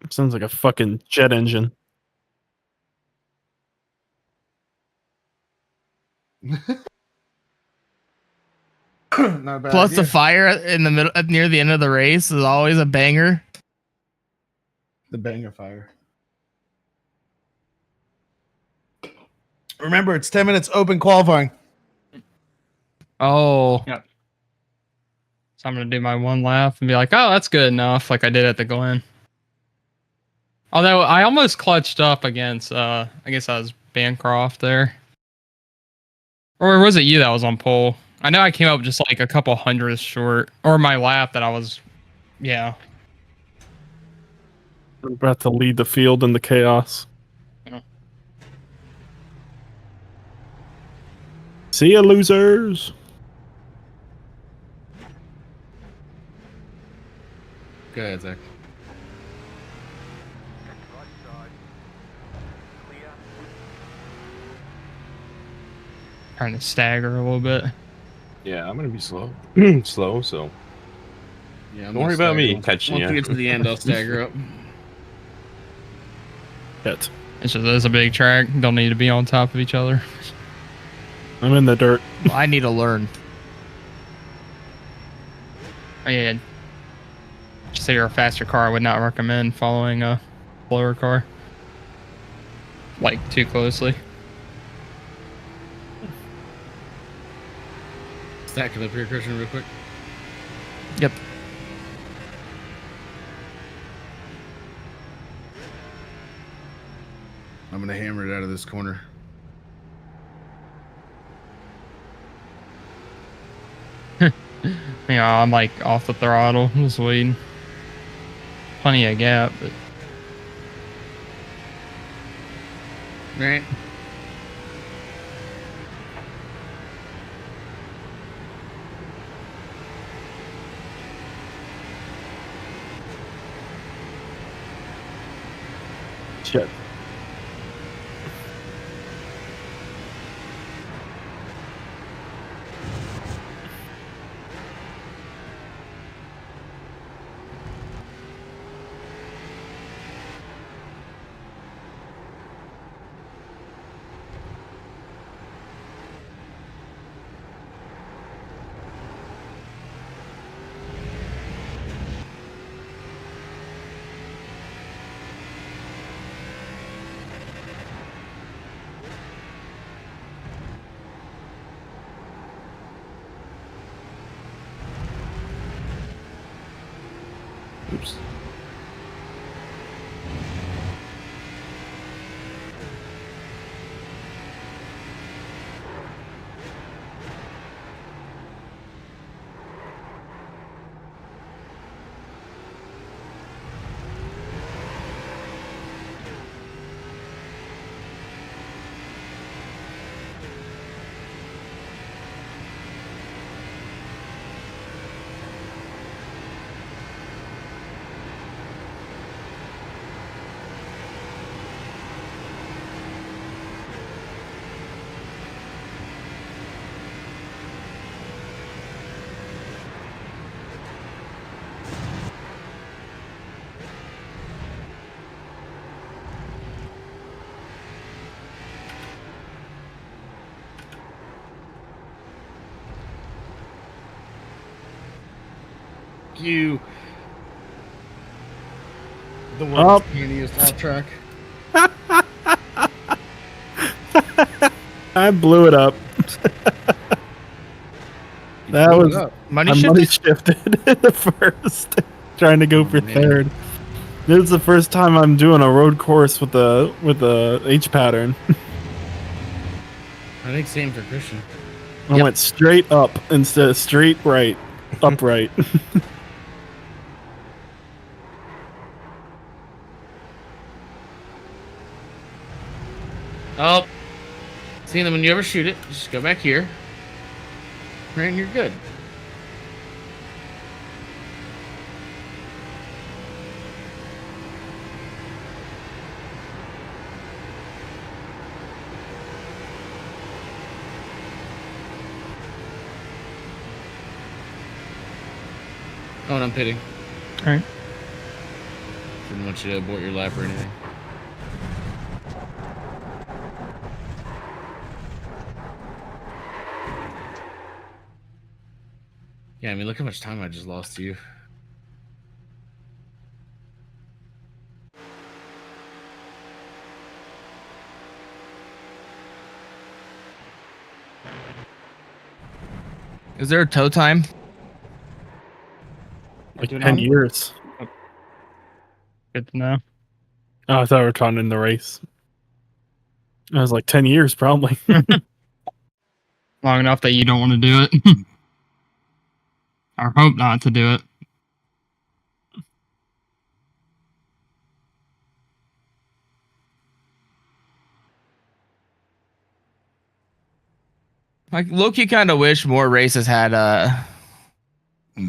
Sounds like a fucking jet engine. Not a bad Plus idea. the fire in the middle, near the end of the race, is always a banger. The banger fire. Remember, it's 10 minutes open qualifying. Oh, Yep. So I'm gonna do my one lap and be like, oh, that's good enough, like I did at the Glen. Although I almost clutched up against, I guess I was Bancroft there. Or was it you that was on pole? I know I came up just like a couple hundredths short. Or my lap that I was, yeah. I'm about to lead the field in the chaos. Yeah. See ya, losers. Go ahead, Zach. Trying to stagger a little bit. Yeah, I'm gonna be slow. Slow, so Yeah, don't worry about me catching Once we you. get to the end, I'll stagger up. Hit. It's a big track. Don't need to be on top of each other. I'm in the dirt. well, I need to learn. Oh, yeah. Just say you're a faster car. I would not recommend following a slower car. Like, too closely. Stack it up here, Christian, real quick. Yep. I'm gonna hammer it out of this corner. Yeah, I'm like off the throttle. Just waiting. Plenty of gap, but Right. Shit. Oops. You. The Up. world's tiniest off track. I blew it up. That blew it was up. Money I shifted? money shifted at the first, trying to go for man. third. This is the first time I'm doing a road course with the H pattern. I think same for Christian. I went straight up instead of straight right, upright. Oh. See, then when you ever shoot it, just go back here. Right, and you're good. Oh, and I'm pitting. all right. Didn't want you to abort your lap or anything. Yeah, I mean, look how much time I just lost to you. Is there a tow time? Like Do 10 not. years. Good to know. Oh, I thought we were talking in the race. I was like 10 years, probably. Long enough that you don't want to do it. Or hope not to do it. Like Loki kind of wish more races had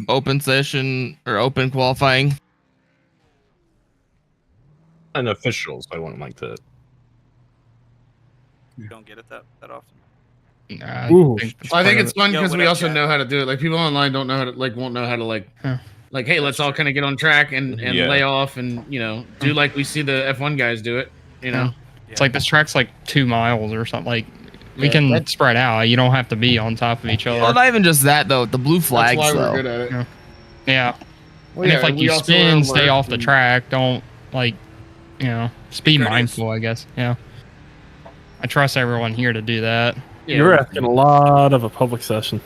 open session or open qualifying. An official, so I wouldn't like to. You don't get it that often. I Ooh. think that's I think part of it's fun Yo, because what we up, also chat? know how to do it. Like people online don't know how to won't know how to Huh. hey, let's all kind of get on track and Yeah. lay off and do like we see the F1 guys do it. It's like this track's like 2 miles or something. Like we Yeah, can that's- spread out. You don't have to be on top of each other. Well, not even just that though. The blue That's flags why though. we're good at it. Yeah. Well, And yeah, if like we you also spin, are stay alert off the and- track. Don't like, just be courteous. mindful, I guess. Yeah. I trust everyone here to do that. Yeah, You're asking a lot of a public session.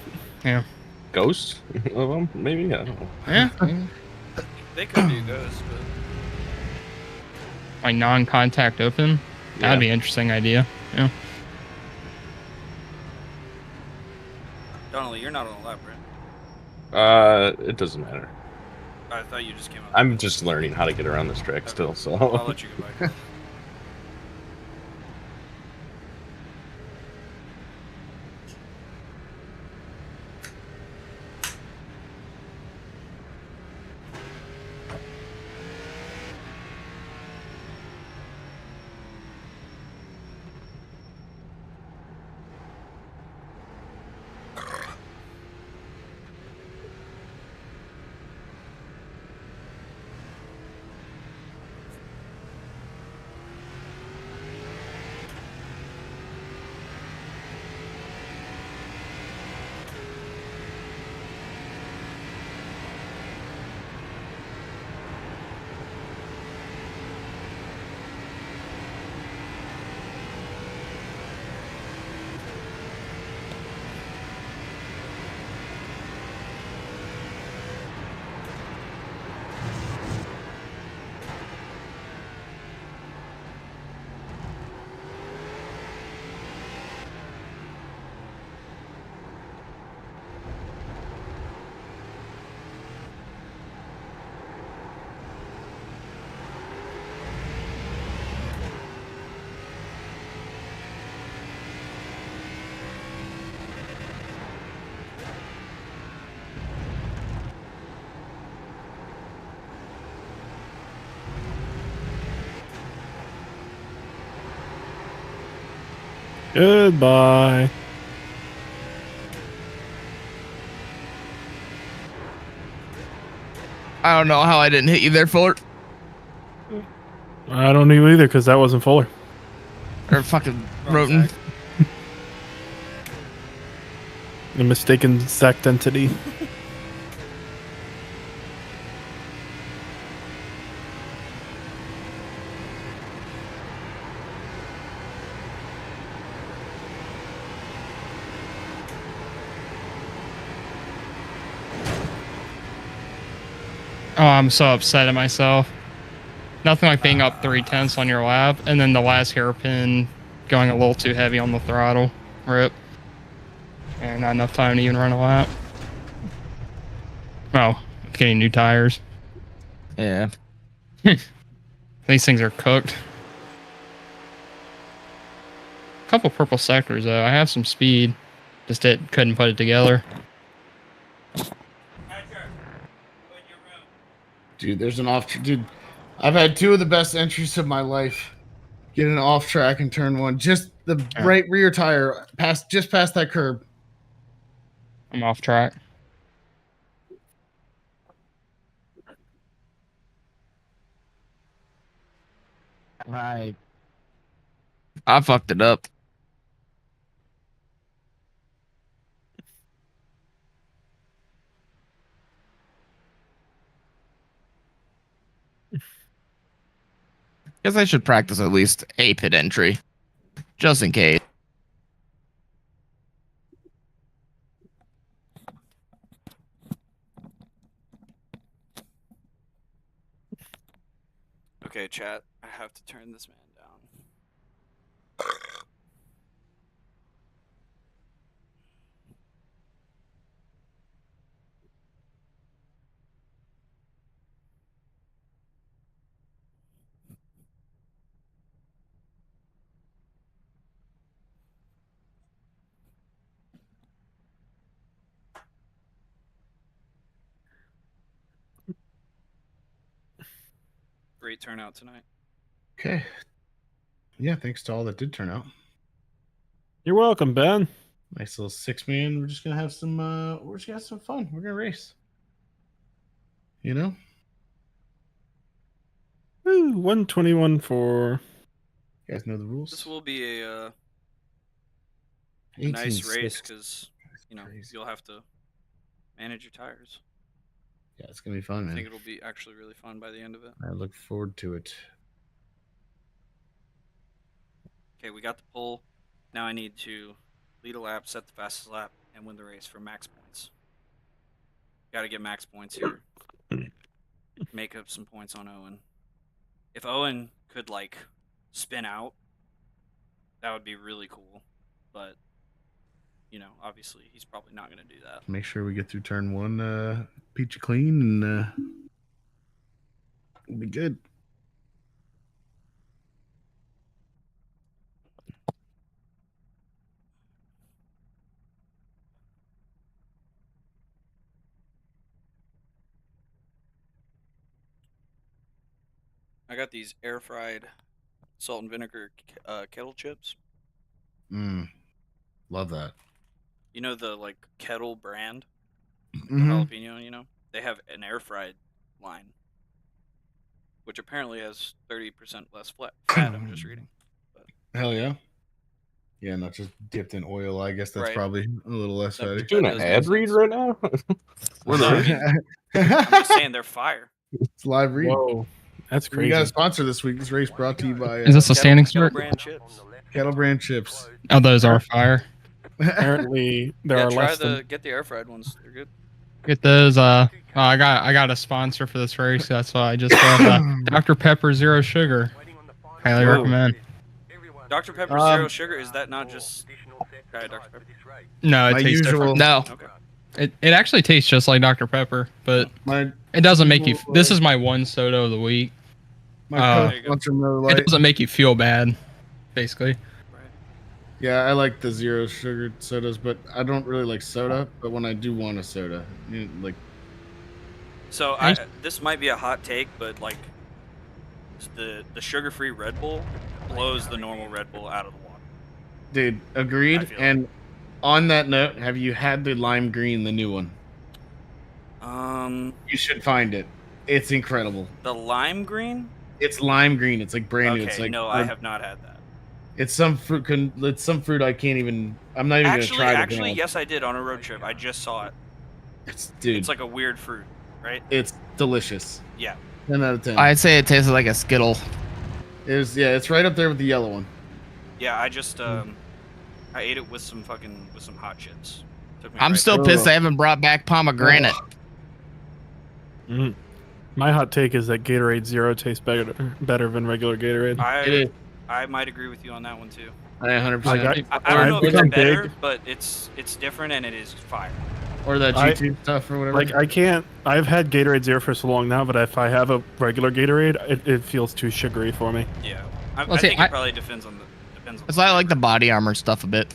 Ghost of them, maybe. I don't know. Yeah. They could do ghosts, but Like non-contact open. That'd be an interesting idea. Yeah. Donnelly, you're not on the lap, right? It doesn't matter. I thought you just came up. I'm just learning how to get around this track still. I'll So let you go back. Goodbye. I don't know how I didn't hit you there, Fuller. I don't know either because that wasn't Fuller. Or fucking Wrong Roten. side. The mistaken sect entity. Oh, I'm so upset at myself. Nothing like being up 3/10 on your lap, and then the last hairpin going a little too heavy on the throttle. Rip. And not enough time to even run a lap. Oh, getting new tires. Yeah. These things are cooked. Couple purple sectors though. I have some speed. Just couldn't put it together. Dude, there's an dude. I've had two of the best entries of my life. Getting off track in turn one, just the right rear tire just past that curb. I'm off track. I fucked it up. Guess I should practice at least a pit entry, just in case. Okay, chat. I have to turn this man down. Great turnout tonight. Okay. Yeah, thanks to all that did turn out. You're welcome, Ben. Nice little 6-man. We're just gonna have some. We're just gonna have some fun. We're gonna race. You know. Woo, 121 for. You guys know the rules. This will be a 18 nice race six. because Crazy. you'll have to manage your tires. Yeah, it's gonna be fun, I man. think it'll be actually really fun by the end of it. I look forward to it. Okay, we got the pole. Now I need to lead a lap, set the fastest lap, and win the race for max points. Got to get max points here. Make up some points on Owen. If Owen could like spin out, that would be really cool. But obviously he's probably not going to do that. Make sure we get through turn 1 peachy clean, and we'll be good. I got these air fried salt and vinegar kettle chips. Love that. You know the like kettle brand, the Mhm. jalapeno. They have an air fried line, which apparently has 30% less fat. I'm just reading. Hell yeah. Yeah, not just dipped in oil. I guess that's Right. probably a little less That- fatty. Doing that an does make ad read sense. right now? We're No, I the- mean, I'm just saying they're fire. It's live read. Whoa, that's We crazy. got a sponsor this week. This race brought to you by Is this a standing Kettle start? brand chips. Kettle Brand chips. Oh, those are fire. Apparently, there Yeah, are try less than. get the air fried ones. They're good. Get those. I got a sponsor for this race. That's why I just got Dr. Pepper Zero Sugar. Highly Whoa. recommend. Dr. Pepper Um, Zero Sugar, is that not just Diet Dr. Pepper? No, it My tastes usual- different. No, Okay. it actually tastes just like Dr. Pepper, but My it doesn't make you. usual, This is my one soda of the week. my there you Coke go. sponsor Miller It Lite. doesn't make you feel bad, basically. Yeah, I like the zero sugar sodas, but I don't really like soda. But when I do want a soda, like So this might be a hot take, but like the sugar-free Red Bull blows the normal Red Bull out of the water. dude, I agreed. feel And on that note, have you had the lime green, the new one? You should find it. It's incredible. The lime green? It's lime green. It's like brand new. Okay, It's like no, I have not had that. It's some fruit. It's some fruit I can't even. I'm not even gonna try to Actually, pronounce. yes, I did on a road trip. I just saw it. Dude, It's like a weird fruit, right? it's delicious. Yeah. 10 out of 10. I'd say it tasted like a Skittle. It's right up there with the yellow one. Yeah, I just I ate it with some hot chips. Took me I'm right still there. pissed they haven't brought back pomegranate. Mhm. My hot take is that Gatorade Zero tastes better than regular Gatorade. I might agree with you on that one too. I 100%. Like, I don't know if it's become better, big. but it's different and it is fire. Or that I- G2 stuff or whatever. Like I can't. I've had Gatorade Zero for so long now, but if I have a regular Gatorade, it feels too sugary for me. Yeah, I Well, see, think I- it probably depends on the. It's like the body armor stuff a bit.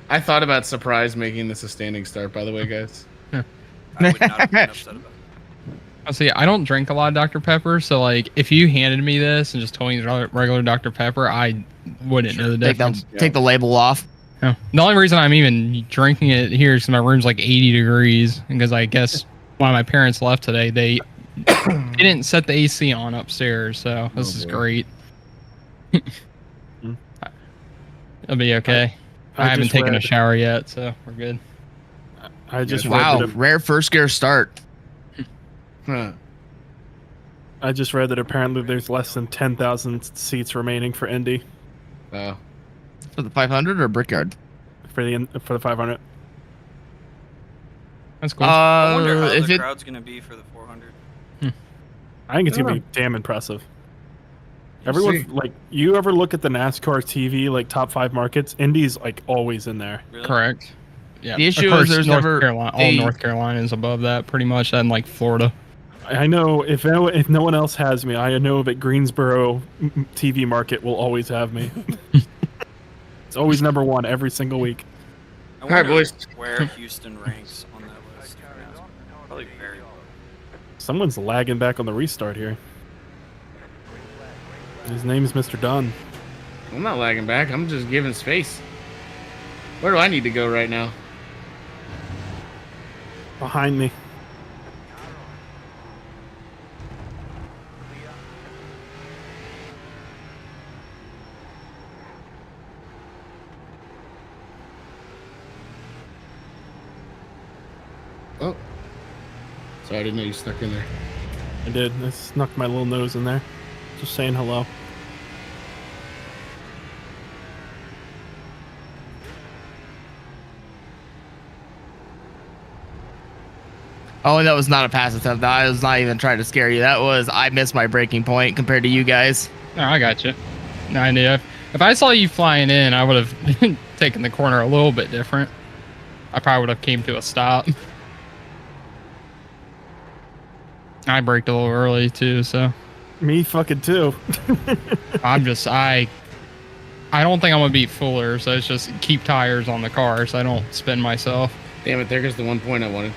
I thought about Surprise making this a standing start, by the way, guys. I would not have been upset about it. See, I don't drink a lot of Dr. Pepper, so like if you handed me this and just told me it's regular Dr. Pepper, I wouldn't know the difference. Take the label off. No. The only reason I'm even drinking it here is 'cause my room's like 80 degrees, because I guess when my parents left today, they didn't set the AC on upstairs, so this is boy. great. It'll be okay. I haven't just taken a read- shower yet, so we're good. I just read Wow, that. rare first gear start. Huh. I just read that apparently there's less than 10,000 seats remaining for Indy Oh. For the 500 or Brickyard? for the 500. That's cool. I wonder how If the it crowd's gonna be for the 400. I think it's gonna be Yeah. damn impressive. We'll Everyone, see. like, you ever look at the NASCAR TV, like, top 5 markets? Indy's, like, always in there. Really? Correct. Yeah. The issue of course, is there's North never Carolina. All a- North Carolina is above that, pretty much, and like Florida. I know if no one else has me, I know that Greensboro TV market will always have me. It's always number 1 every single week. I All right, wonder boys. where Houston ranks on that list. Probably very low. Someone's lagging back on the restart here. His name is Mr. Dunn. I'm not lagging back. I'm just giving space. Where do I need to go right now? Behind me. Oh. Sorry, I didn't know you stuck in there. I did. I snuck my little nose in there. Just saying hello. Oh, that was not a pass attempt. I was not even trying to scare you. That was I missed my breaking point compared to you guys. No, I got you. No, I knew. If I saw you flying in, I would have taken the corner a little bit different. I probably would have came to a stop. I braked a little early too, so Me fucking too. I'm just I don't think I'm gonna beat Fuller, so it's just keep tires on the car so I don't spin myself. Damn it, there goes the 1 point I wanted.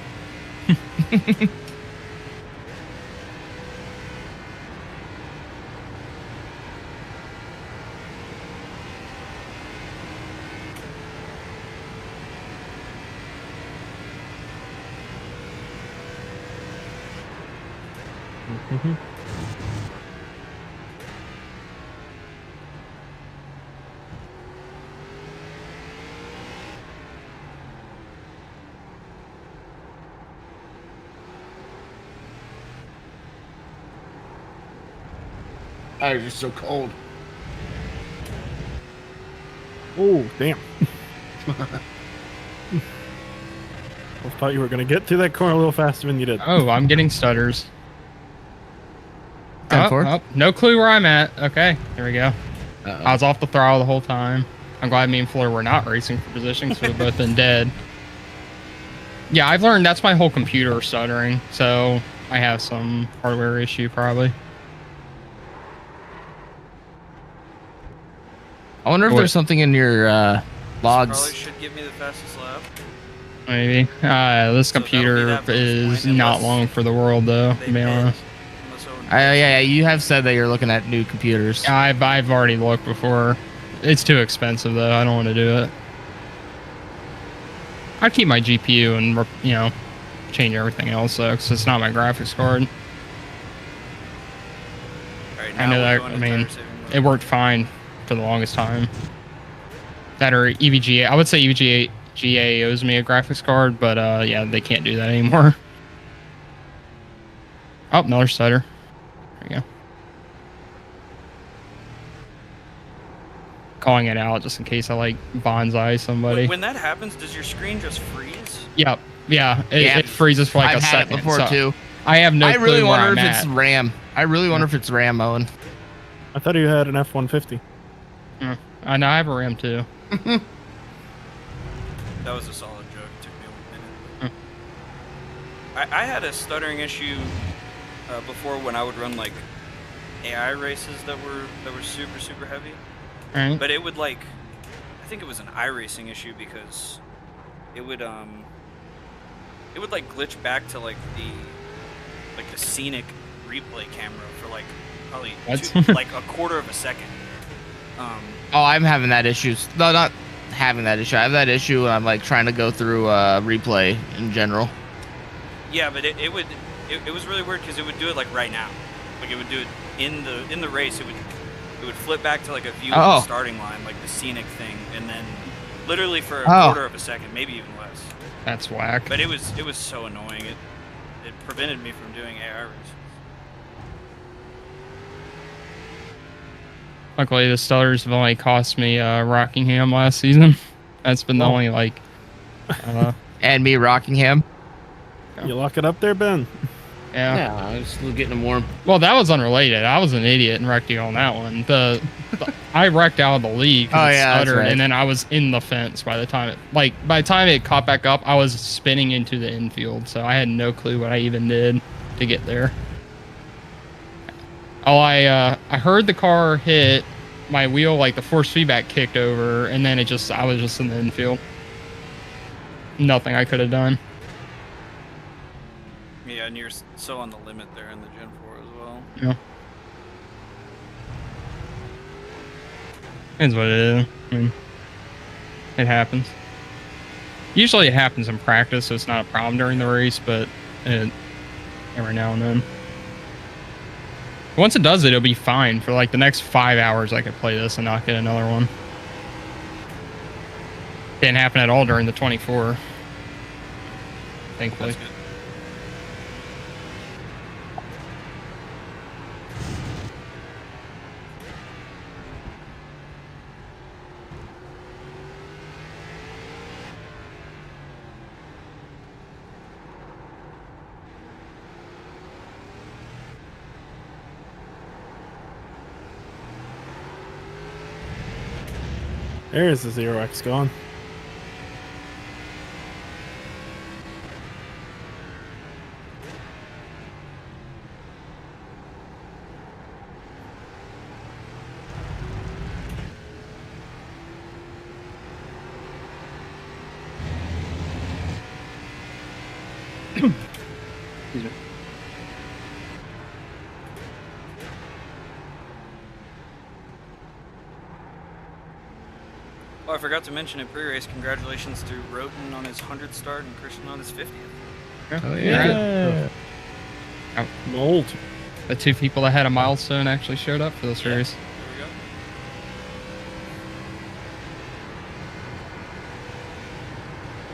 Tires are so cold. Oh, damn. I thought you were going to get through that corner a little faster than you did. Oh, I'm getting stutters. 10-4. Oh, no clue where I'm at. Okay, here we go. Uh-oh. I was off the throttle the whole time. I'm glad me and Fuller were not racing for position because we've both been dead. Yeah, I've learned that's my whole computer stuttering, so I have some hardware issue probably. I wonder if What? there's something in your Probably logs. should give me the fastest lap. Maybe. This So that'll be computer that bonus is point, not unless long for the world, though, They to be bid. honest. Unless Owen Yeah, you have said that you're looking at new computers. I've already looked before. It's too expensive, though. I don't want to do it. I'd keep my GPU and, you know, change everything else, though, because it's not my graphics card. Alright, I now know we're that, going I to mean, tire saving mode. It worked fine for the longest time. That or EVGA. I would say EVGA owes me a graphics card, but yeah, they can't do that anymore. Oh, another stutter. There you go. Calling it out just in case I like bonsai somebody. When that happens, does your screen just freeze? Yep. Yeah, Yeah, it freezes for like I've a had second. it before so too. I have no I clue really where wonder I'm if at. it's RAM. I really wonder if it's RAM, Owen. I thought you had an F-150. I know I have a RAM too. That was a solid joke. It took me a minute. I had a stuttering issue before when I would run like AI races that were super heavy. All right. But it would like, I think it was an iRacing issue because it would like glitch back to like the scenic replay camera for like probably What? like a quarter of a second. Oh, I'm having that issue. No, not having that issue. I have that issue when I'm like trying to go through replay in general. Yeah, but it was really weird because it would do it like right now, like it would do it in the race. It would it would flip back to like a view Oh. of the starting line, like the scenic thing, and then literally for a Oh. quarter of a second, maybe even less. That's whack. But it was so annoying. It prevented me from doing AI races. Luckily, the stutters have only cost me Rockingham last season. That's been the only like. And me Rockingham. You lock it up there, Ben? Yeah. Yeah, I was still getting them warm. Well, that was unrelated. I was an idiot and wrecked you on that one. I wrecked out of the lead Oh, because it yeah, that's stuttered, right. and then I was in the fence by the time it caught back up. I was spinning into the infield, so I had no clue what I even did to get there. Oh, I heard the car hit my wheel, like the force feedback kicked over, and then I was just in the infield. Nothing I could have done. Yeah, and you're so on the limit there in the Gen 4 as well. Yeah. It's what it is. I mean, it happens. Usually it happens in practice, so it's not a problem during the race, but every now and then. Once it does it, it'll be fine. For like the next 5 hours, I could play this and not get another one. Didn't happen at all during the 24. Thankfully. That's good. There's the 0x gone. Oh, I forgot to mention in pre-race, congratulations to Roten on his 100th start and Christian on his 50th. Oh Yeah. Mold. The two people that had a milestone actually showed up for this race. There we go.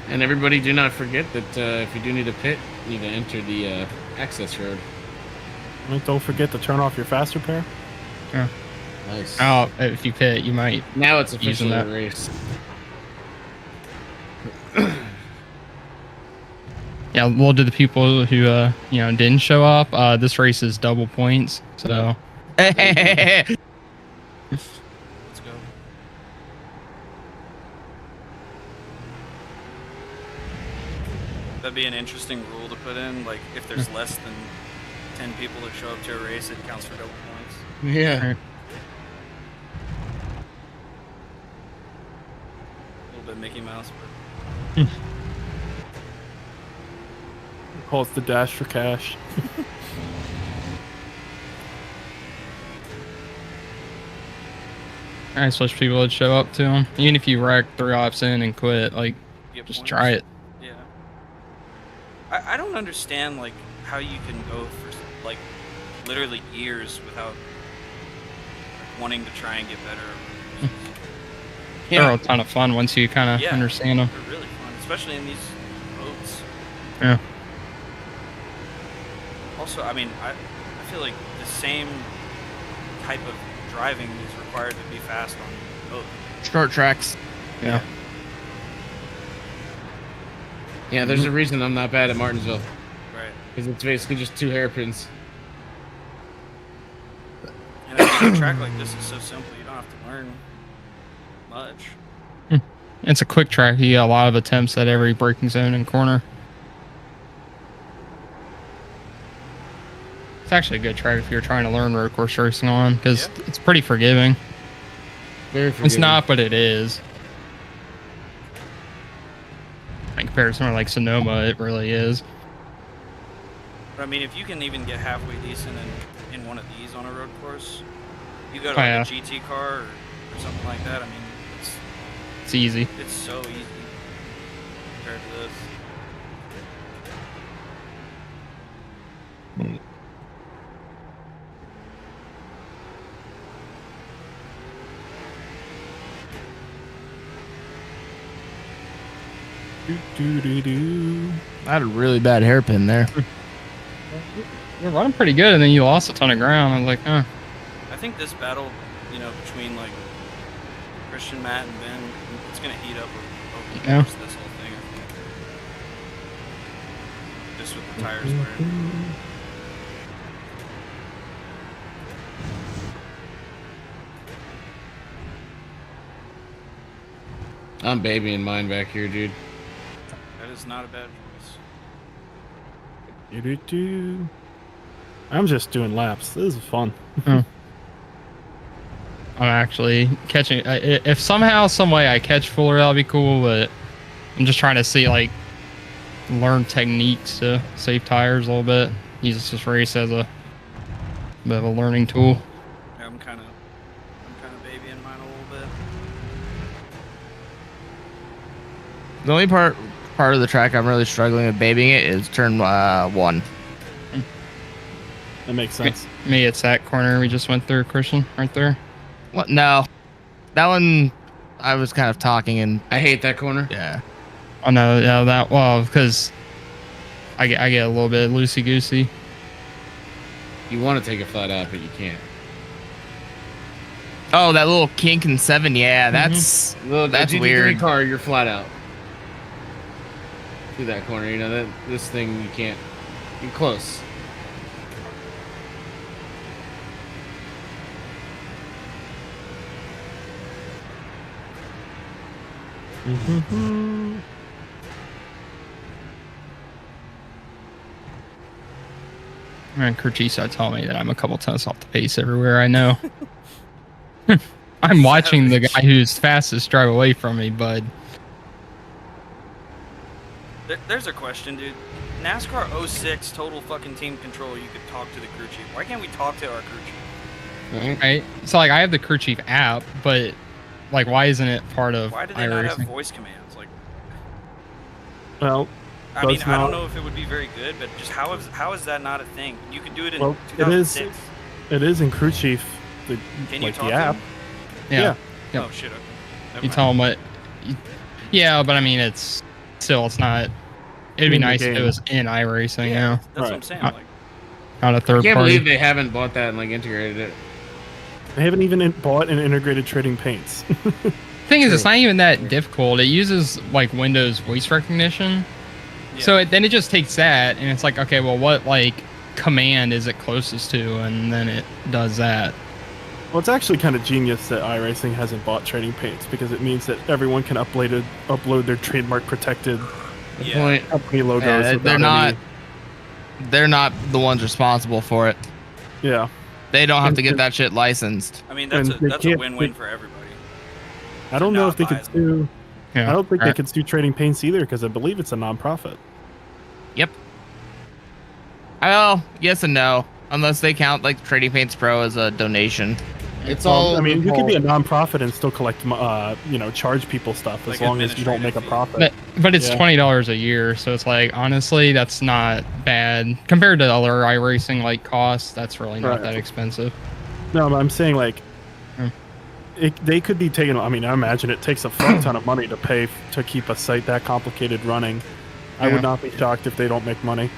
And everybody, do not forget that if you do need a pit, you need to enter the access road. And don't forget to turn off your faster pair. Nice. Oh, if you pit, you might. Now it's Using officially a that. race. Yeah, well, to the people who didn't show up, this race is double points. So Let's go. That'd be an interesting rule to put in. Like, if there's less than 10 people that show up to a race, it counts for double points. Yeah. A little bit Mickey Mouse, but Call it the dash for cash. I just wish people would show up to them. Even if you wreck 3 laps in and quit, like, you get just points. try it. Yeah. I don't understand, like, how you can go for, like, literally years without wanting to try and get better. They're a ton of fun once you kind of Yeah. understand them. They're really fun, especially in these roads. Yeah. Also, I mean, I feel like the same type of driving is required to be fast on both. Short tracks. Yeah. Yeah, there's a reason I'm not bad at Martinsville. Right. Because it's basically just 2 hairpins. And I think a track like this is so simple, you don't have to learn much. It's a quick track. You get a lot of attempts at every braking zone and corner. It's actually a good track if you're trying to learn road course racing on, because it's pretty forgiving. Very forgiving. It's not, but it is. In comparison to like Sonoma, it really is. But I mean, if you can even get halfway decent in one of these on a road course, you go to Oh, like yeah. a GT car or something like that. I mean, It's easy. it's so easy compared to this. Do-do-do-do. I had a really bad hairpin there. You're running pretty good, and then you lost a ton of ground. I was like, huh. I think this battle, between like Christian, Matt, and Ben, it's gonna heat up over Yeah. this whole thing. I think. Just with the tires wearing. I'm babying mine back here, dude. That is not a bad choice. Do-do-do. I'm just doing laps. This is fun. I'm actually catching. If somehow, some way I catch Fuller, that'll be cool. But I'm just trying to see, like, learn techniques to save tires a little bit. Use this race as a bit of a learning tool. Yeah, I'm kind of babying mine a little bit. The only part of the track I'm really struggling with babying it is turn 1. That makes sense. Me, it's that corner we just went through, Christian, right there. What? No, that one I was kind of talking and I hate that corner. yeah. Oh no, yeah, that because I get a little bit loosey goosey. You want to take it flat out, but you can't. Oh, that little kink in 7. Yeah, that's That's GT3 weird. car, you're flat out. Through that corner, that this thing you can't. You're close. Mm-hmm. And Curtiso told me that I'm a couple tenths off the pace everywhere I know. I'm watching the guy who's fastest drive away from me, bud. There's a question, dude. NASCAR 06 total fucking team control. You could talk to the crew chief. Why can't we talk to our crew chief? Right? So like I have the crew chief app, but like why isn't it part of Why do they not have iRacing? voice commands? Like, Well, I mean, That's I don't not- know if it would be very good, but just how is that not a thing? You could do it in Well, it is. 2006. It is in Crew Chief, Can you like talk the to app. him? Yeah. Yep. Oh shit. Okay. Never You mind. tell them what. Yeah, but I mean it's not. It'd be In the nice if it game. was in iRacing, Yeah, yeah, that's what I'm Right. saying. Uh, Like, not a I third can't party. believe they haven't bought that and like integrated it. They haven't even bought and integrated trading paints. Thing is, it's not even that difficult. It uses like Windows voice recognition. yeah. So then it just takes that and it's like, okay, well, what like command is it closest to? And then it does that. Well, it's actually kind of genius that iRacing hasn't bought trading paints because it means that everyone can upload their trademark protected Good Yeah. point. company logos. Yeah, without they're not the ones responsible for it. Yeah, They don't have to get And- that shit licensed. I mean, that's and they a can't- win-win for everybody. I don't know not if they buy could them. sue. Yeah. I don't think they Right. could sue trading paints either because I believe it's a nonprofit. Yep. Well, yes and no, unless they count like Trading Paints Pro as a donation. It's all. I mean, you could be a loophole. nonprofit and still collect, charge people stuff as Like long as you don't make a administrative profit. But it's Yeah. $20 a year, so it's like honestly, that's not bad compared to other iRacing like costs. That's really not Right. that expensive. No, but I'm saying like, Hmm. they could be taking. I mean, I imagine it takes a fuck ton of money to pay to keep a site that complicated running. I Yeah. would not be shocked if they don't make money.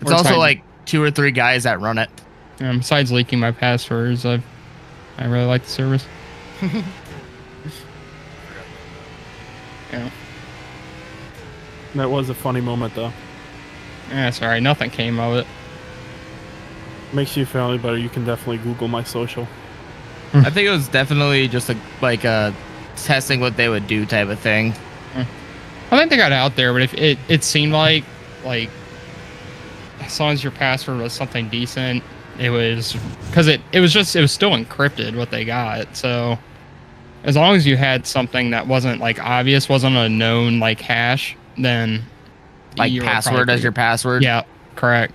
It's Or also trying- like 2 or 3 guys that run it. Besides leaking my passwords, I really like the service. Yeah, That was a funny moment though. yeah, it's alright. Nothing came of it. Makes you feel any better. You can definitely Google my social. I think it was definitely just a testing what they would do type of thing. I think they got it out there, but if it seemed like as long as your password was something decent, it was because it was still encrypted what they got. So as long as you had something that wasn't like obvious, wasn't a known like hash, then Like you were password probably as your password. yeah, correct.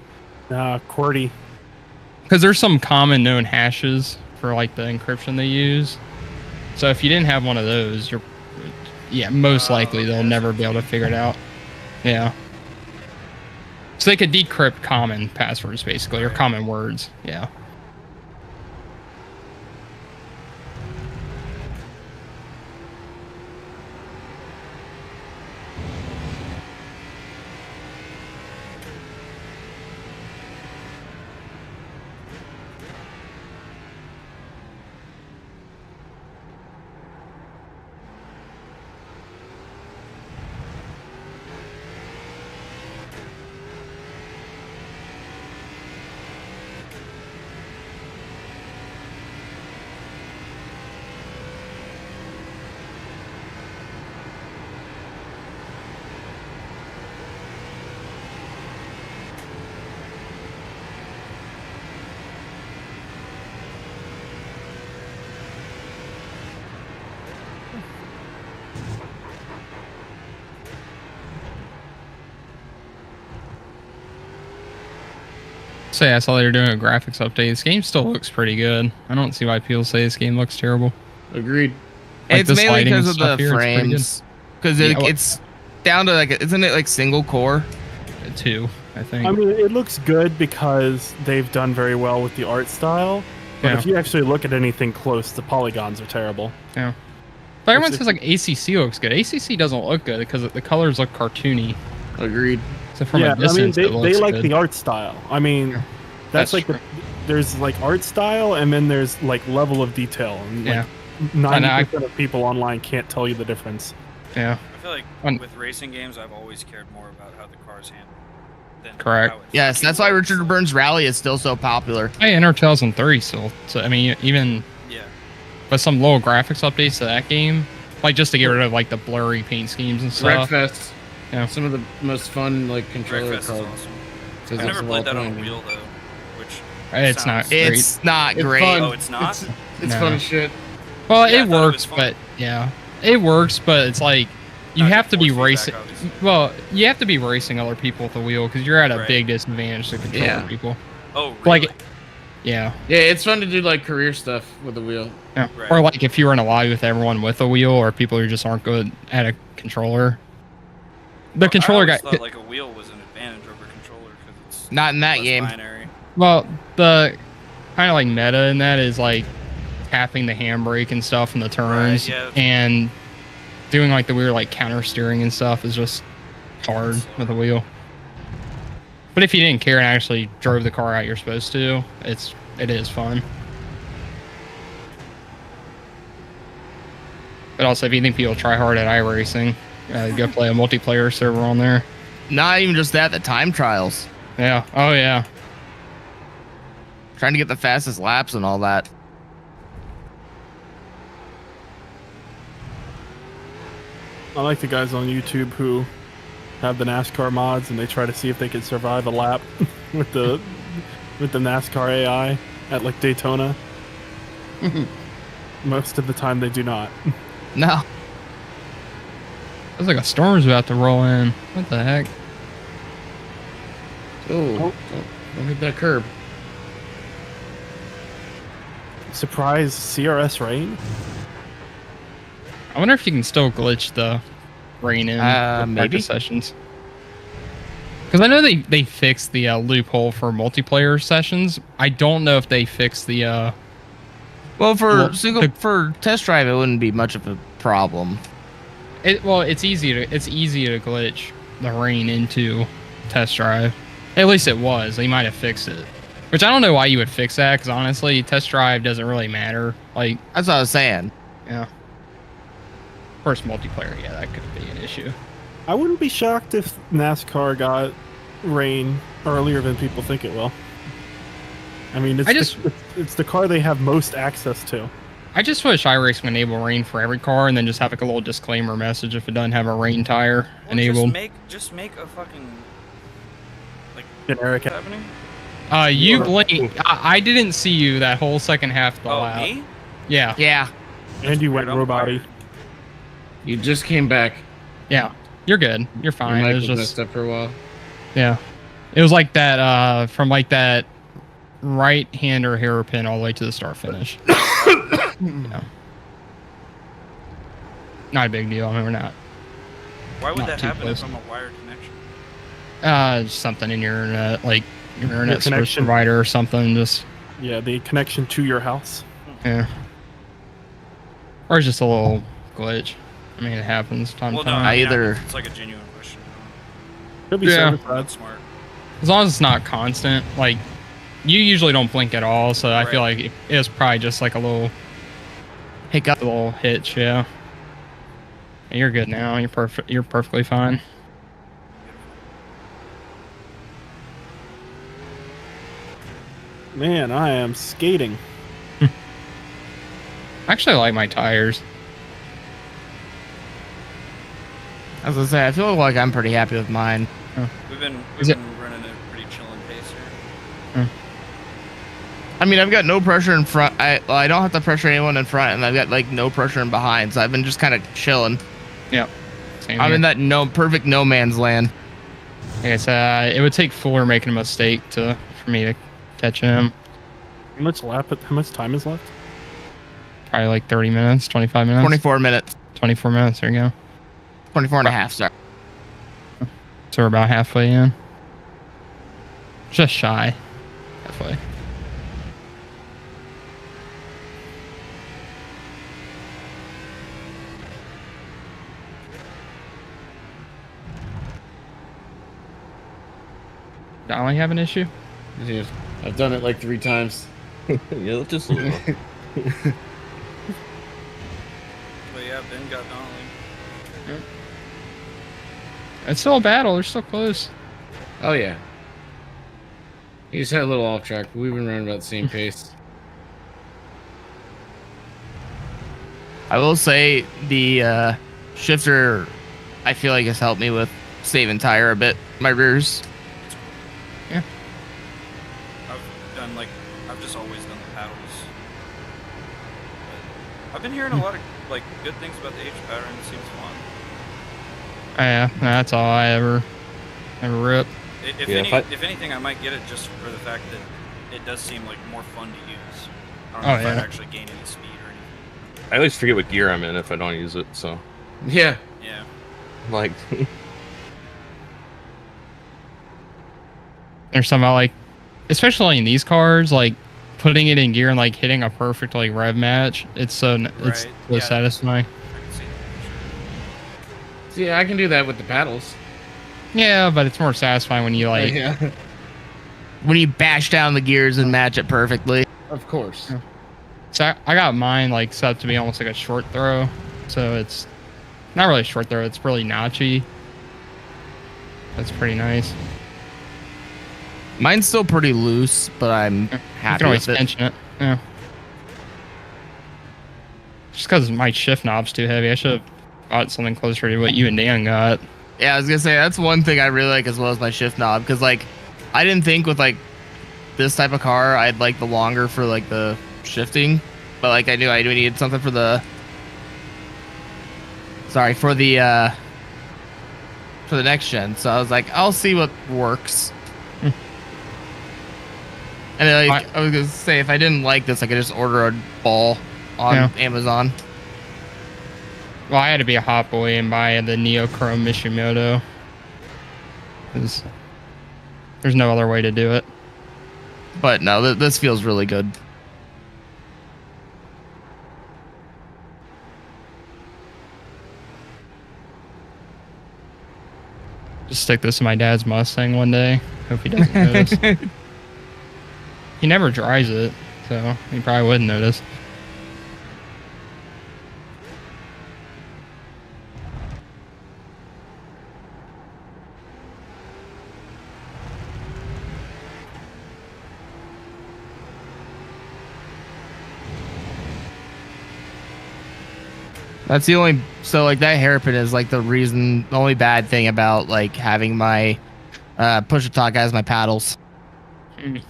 QWERTY. Because there's some common known hashes for like the encryption they use. So if you didn't have one of those, most likely they'll okay, never so be able to figure it out. Yeah. So they could decrypt common passwords basically, or common words. Yeah. say I saw they were doing a graphics update. This game still looks pretty good. I don't see why people say this game looks terrible. Agreed. Like, It's this mainly lighting because and of stuff the here, it's pretty good. frames. Because Yeah, it's down to like, isn't it like single core? 2, I think. I mean, it looks good because they've done very well with the art style. But Yeah. if you actually look at anything close, the polygons are terrible. Yeah. But everyone It's- says like ACC looks good. ACC doesn't look good because the colors look cartoony. Agreed. So from Yeah, a distance, I it mean, looks they like good. the art style. I mean, Yeah. that's That's like true. there's like art style, and then there's like level of detail. And Yeah. like 90% of people online can't tell you the difference. Yeah. I feel like Un- with racing games, I've always cared more about how the cars handle than Correct. how it Yes, fucking that's why looks. Richard Burns Rally is still so popular. I enter 2003 still. So I mean, even Yeah. with some little graphics updates to that game, like just to get rid of like the blurry paint schemes and stuff. Wreckfest. Yeah. Some of the most fun like controller Breakfast is cards. awesome. physics I've never of played all that on a playing. wheel though, which It's not sounds- great. It's not It's great. fun. Oh, it's not? It's No. fun as shit. Well, Yeah, I it thought it was works, fun. but yeah, it works, but it's like you Not have good to be force racing. feedback, obviously. Well, you have to be racing other people with the wheel because you're at a Right. big disadvantage to control Yeah. people. Oh, Like, really? yeah, Yeah, it's fun to do like career stuff with the wheel. yeah. Right. Or like if you're in a lobby with everyone with a wheel, or people who just aren't good at a controller. The Well, controller I guy. always thought like a wheel was an advantage over a controller because it's Not in that less game. binary. Well, the kind of like meta in that is like tapping the handbrake and stuff in the turns, yeah. and doing like the weird like counter steering and stuff is just hard with a wheel. But if you didn't care and actually drove the car out you're supposed to, it is fun. But also, if you think people try hard at iRacing, go play a multiplayer server on there. Not even just that, the time trials. Yeah. Oh yeah. Trying to get the fastest laps and all that. I like the guys on YouTube who have the NASCAR mods and they try to see if they can survive a lap with the NASCAR AI at like Daytona. Most of the time they do not. No. Looks like a storm's about to roll in. What the heck? Oh, don't hit that curb. Surprise CRS rain? I wonder if you can still glitch the rain in for Maybe. practice sessions. Because I know they fixed the loophole for multiplayer sessions. I don't know if they fixed the. Well, Well, for test drive, it wouldn't be much of a problem. It's easy to glitch the rain into test drive. At least it was. They might have fixed it. Which I don't know why you would fix that. Because honestly, test drive doesn't really matter. Like, That's what I was saying. yeah. Of course, multiplayer, yeah, that could be an issue. I wouldn't be shocked if NASCAR got rain earlier than people think it will. I mean, it's the car they have most access to. I just wish iRacing would enable rain for every car and then just have like a little disclaimer message if it doesn't have a rain tire Or enabled. Just make a fucking like Generic. what's happening. You blink. I didn't see you that whole second half of the Oh, lap. me? Yeah, Yeah. And you went Weird, I'm robot-y. fired. You just came back. yeah. You're good. You're Your fine. mic It was was messed just up for a while. yeah. It was like that from like that right-hander hairpin all the way to the start finish. Yeah. Not a big deal. I mean, we're not. Why would Not that too happen close. if I'm a wired connection? Just something in your internet, like your internet service connection. provider or something. Just Yeah, the connection to your house. yeah. Or it's just a little glitch. I mean, it happens time Well, to no, time. I yeah, either- it's like a genuine question. Could be Yeah. service That's ads. smart. As long as it's not constant, like you usually don't blink at all, so I feel Right. like it was probably just like a little Hiccup. hitch, yeah. And you're good now. You're perfect. You're perfectly fine. Man, I am skating. I actually like my tires. As I say, I feel like I'm pretty happy with mine. We've been Is it- running a pretty chilling pace here. I mean, I've got no pressure in front. I don't have to pressure anyone in front, and I've got like no pressure in behind. So I've been just kind of chilling. Yep. Same I'm here. in that perfect no man's land. I guess it would take Fuller making a mistake for me to catching him. How much How much time is left? Probably like 30 minutes, 25 minutes. 24 minutes. 24 minutes. There you go. 24 and a half, sorry. So we're about halfway in. Just shy. Halfway. Do I only have an issue? Dude, I've done it like 3 times. Yeah, let's just. Little. But yeah, Ben got Donnelly. It's still a battle. They're still close. Oh yeah. He just had a little off track, but we've been running about the same pace. I will say the shifter, I feel like has helped me with saving tire a bit. My rears. Yeah. I've just always done the paddles. But I've been hearing a lot of like good things about the H pattern. It seems fun. Yeah, that's all I ever rip. If anything, I might get it just for the fact that it does seem like more fun to use. I don't know if I'd actually gain any speed or anything. I always forget what gear I'm in if I don't use it. So. Yeah. Yeah. Like. There's somehow like, especially in these cars, like putting it in gear and like hitting a perfect like rev match. It's so satisfying. I can see that for sure. See, I can do that with the paddles. Yeah, but it's more satisfying when you like. Yeah. When you bash down the gears and match it perfectly. Of course. So I got mine like set up to be almost like a short throw, so it's not really a short throw. It's really notchy. That's pretty nice. Mine's still pretty loose, but I'm You happy can always with it. tension it. Yeah. Just because my shift knob's too heavy, I should have bought something closer to what you and Dan got. Yeah, I was gonna say that's one thing I really like as well as my shift knob, because like I didn't think with like this type of car I'd like the longer for like the shifting, but like I knew I needed something for the for the next gen. So I was like, I'll see what works. And like, I was gonna say, if I didn't like this, I could just order a ball on Amazon. Well, I had to be a hot boy and buy the Neochrome Mishimoto. There's no other way to do it. But no, this feels really good. Just stick this in my dad's Mustang one day. Hope he doesn't notice. He never dries it, so he probably wouldn't notice. That's the only, so like that hairpin is like the only bad thing about like having my push-to-talk as my paddles. Mm.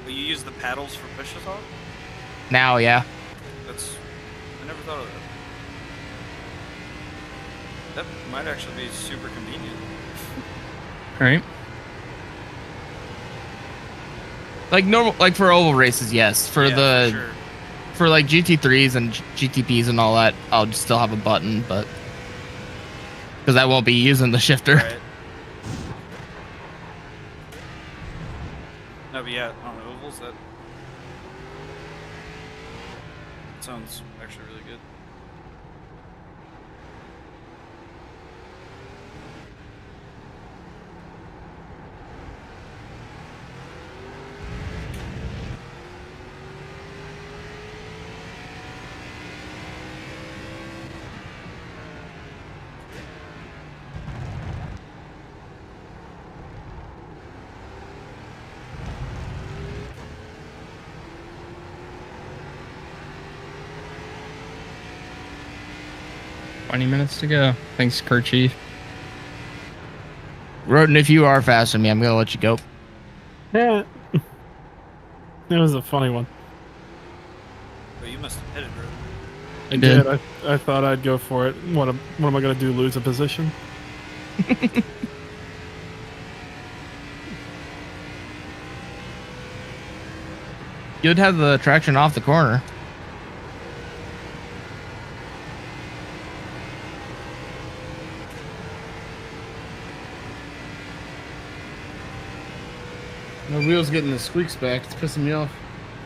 Will you use the paddles for push to talk? Now, yeah. I never thought of that. That might actually be super convenient. Right? Like normal, like for oval races, yes. For for like GT3s and GTPs and all that, I'll just still have a button, but because I won't be using the shifter. Right. No, but yeah, on the ovals, that sounds actually really good. Minutes to go. Thanks, Kerchief. Roden, if you are faster than me, I'm gonna let you go. Yeah. It was a funny one. But you must have hit it, bro. I did. I thought I'd go for it. What am I gonna do? Lose a position? You'd have the traction off the corner. My wheel's getting the squeaks back. It's pissing me off.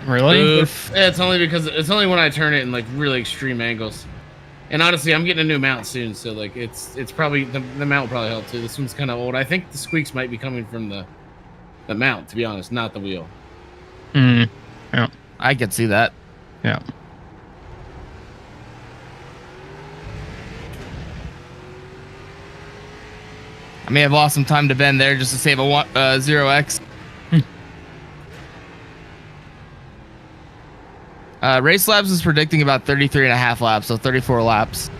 Really? Oof. Yeah, it's only when I turn it in like really extreme angles. And honestly, I'm getting a new mount soon, so like it's probably the mount will probably help too. This one's kind of old. I think the squeaks might be coming from the mount, to be honest, not the wheel. Mm. I could see that. Yeah. I may have lost some time to bend there just to save a 0x. Race Labs is predicting about 33 and a half laps, so 34 laps.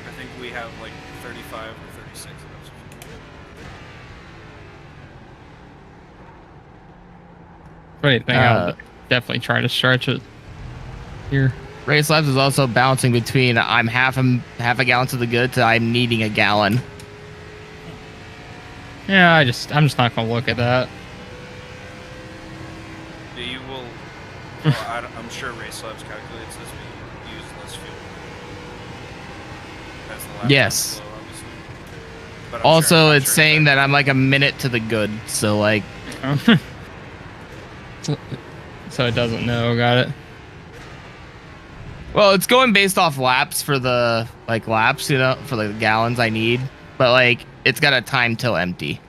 I think we have like 35 or 36 of those. What do you think? I'll definitely try to stretch it here. Race Labs is also bouncing between I'm half a gallon to the good to I'm needing a gallon. Yeah, I'm just not gonna look at that. Yeah, you will. Well, I'm sure Race Labs calculates this, but you use less fuel. That's the lap Yes. time flow, obviously. But I'm Also, sure- I'm it's sure saying that I'm like a minute to the good, so like So it doesn't know. Got it. well, it's going based off laps for the like laps, you know, for the gallons I need, but like it's got a time till empty.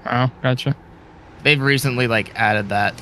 Oh, gotcha. They've recently like added that.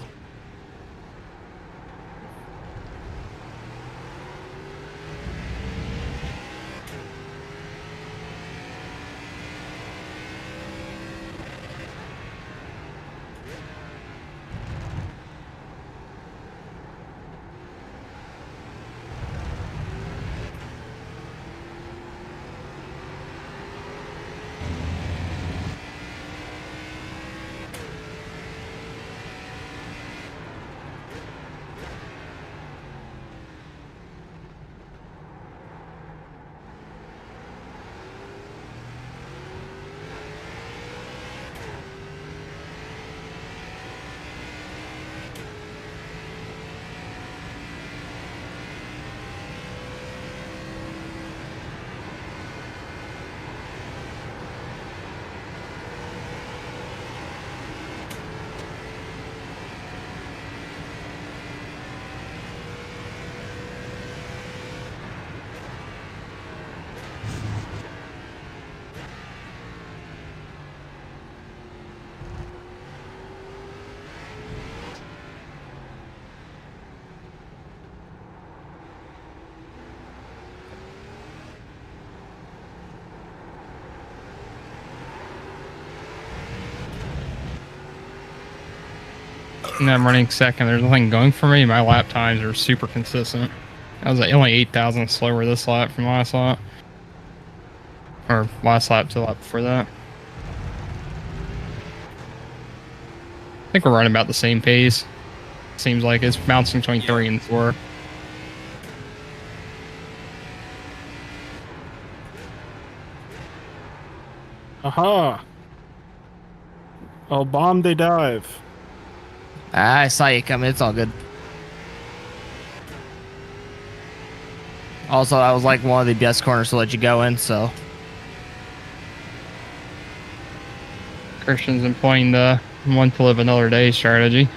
And I'm running second. There's nothing going for me. My lap times are super consistent. I was like only 8,000 slower this lap from last lap. Or last lap to the lap before that. I think we're running about the same pace. Seems like it's bouncing between 3 and 4. Aha! Oh, bomb they dive. I saw you coming. It's all good. Also, I was like one of the best corners to let you go in, so. Christian's employing the one to live another day strategy.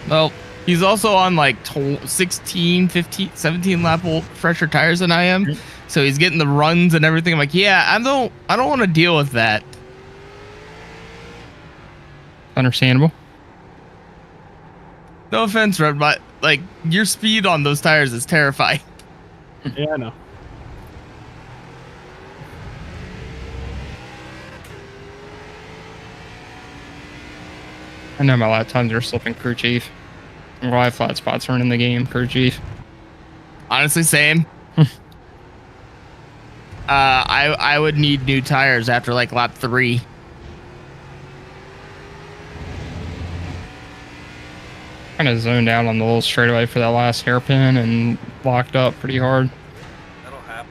Well, he's also on like 16, 15, 17 lap old fresher tires than I am. So he's getting the runs and everything. I'm like, yeah, I don't want to deal with that. Understandable. No offense, Red, but like your speed on those tires is terrifying. Yeah, I know. I know my lap times are slipping crew chief. Why flat spots aren't in the game, crew chief. Honestly, same. I would need new tires after like lap 3. kind of zoned out on the little straightaway for that last hairpin and locked up pretty hard. That'll happen.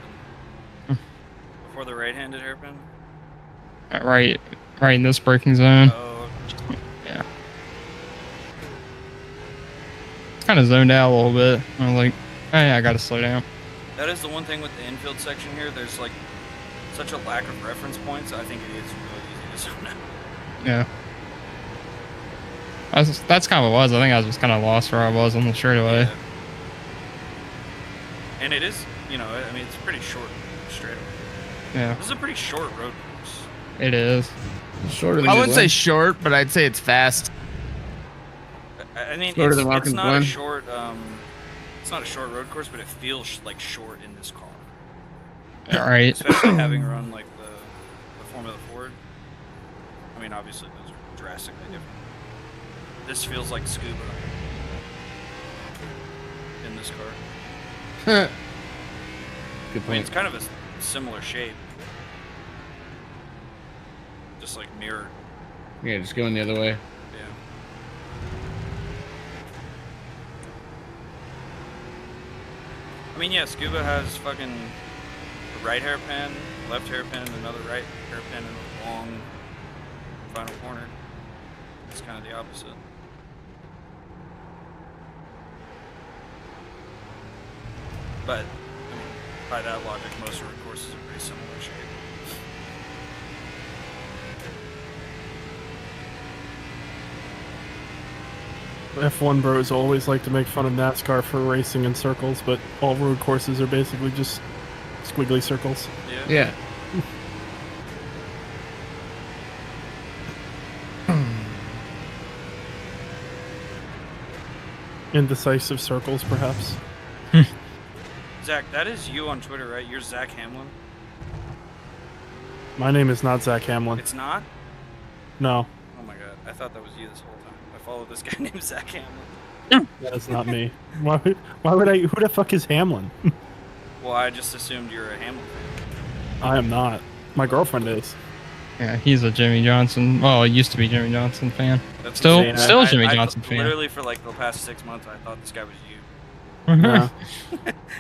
Before the right-handed hairpin? Right in this braking zone. Oh, Yeah. Kind of zoned out a little bit. I was like, hey, I gotta slow down. that is the one thing with the infield section here. There's like such a lack of reference points. I think it is really easy to zone out. Yeah. That's kind of what it was. I think I was just kind of lost where I was on the straightaway. Yeah. And it is, you know, I mean, it's pretty short straightaway. Yeah, This is a pretty short road course. it is. Shorter than I wouldn't say Midland. short, but I'd say it's fast. I mean, Shorter it's, than it's Watkins not a Glen. short, it's not a short road course, but it feels like short in this car. All right. Especially having run like the Formula Ford. I mean, obviously those are drastically different. This feels like scuba in this car. Good I mean, point. it's kind of a similar shape. Just like mirrored. Yeah, just going the other way. Yeah. I mean, yeah, scuba has fucking a right hairpin, left hairpin, another right hairpin, and a long final corner. It's kind of the opposite. But, I mean, by that logic, most road courses are pretty similar shape. F1 bros always like to make fun of NASCAR for racing in circles, but all road courses are basically just squiggly circles. Yeah. Yeah. Indecisive circles, perhaps. Zach, that is you on Twitter, right? You're Zach Hamlin. My name is not Zach Hamlin. It's not? No, Oh my god, I thought that was you this whole time. I follow this guy named Zach Hamlin. that is not me. Why would I? Who the fuck is Hamlin? Well, I just assumed you're a Hamlin fan. I am not. My girlfriend is. Yeah, he's a Jimmy Johnson. Well, he used to be Jimmy Johnson fan. That's Still- insane. still I- Jimmy I Johnson fan. Literally for like the past 6 months, I thought this guy was you. Yeah.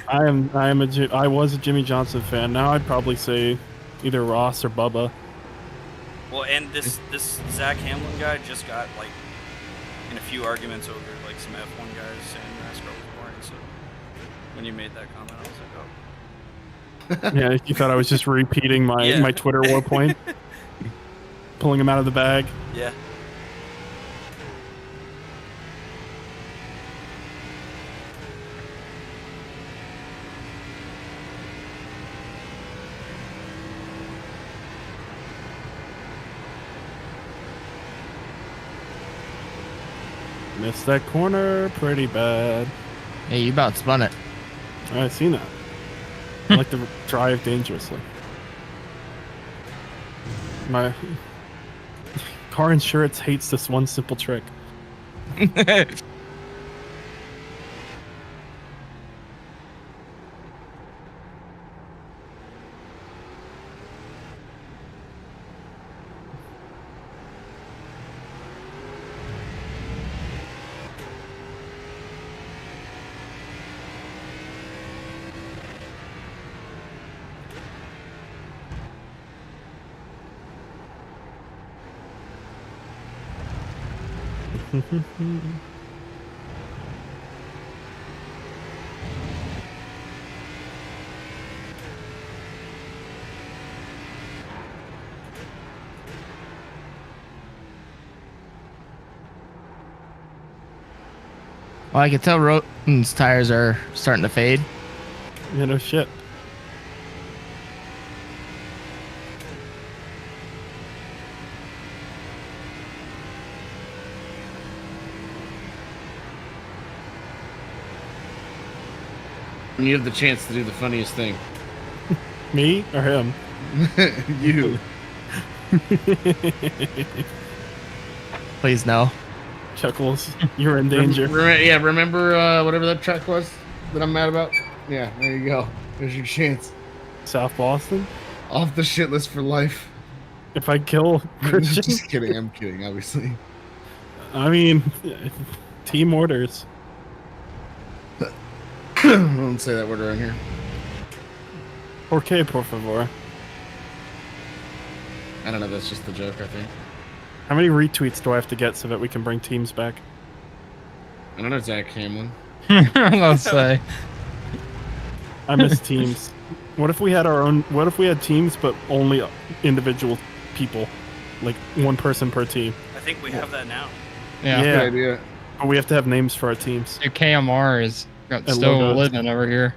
I was a Jimmy Johnson fan. Now I'd probably say either Ross or Bubba. Well, and this Zach Hamlin guy just got like in a few arguments over like some F1 guys saying NASCAR was boring. So when you made that comment, I was like, oh. Yeah, you thought I was just repeating my Yeah. my Twitter war point, pulling him out of the bag. Yeah. Missed that corner pretty bad. Hey, you about spun it. I seen that. I like to drive dangerously. My car insurance hates this one simple trick. Well, I can tell Roten's tires are starting to fade. Yeah, no shit. And you have the chance to do the funniest thing. Me or him? You. Please no. Chuckles. You're in danger. Remember whatever that truck was that I'm mad about? Yeah, there you go. There's your chance. South Boston. Off the shit list for life. If I kill Christian, Just kidding. I'm kidding, obviously. I mean, Team orders. Don't say that word around here. Okay, por favor. I don't know. That's just the joke, I think. How many retweets do I have to get so that we can bring teams back? I don't know, Zach Hamlin. Let's say. I miss teams. What if we had our own? What if we had teams, but only individual people, like one person per team? I think we have that now. Yeah. Yeah. Good idea. But we have to have names for our teams. Dude, KMR is got And still logos. living over here.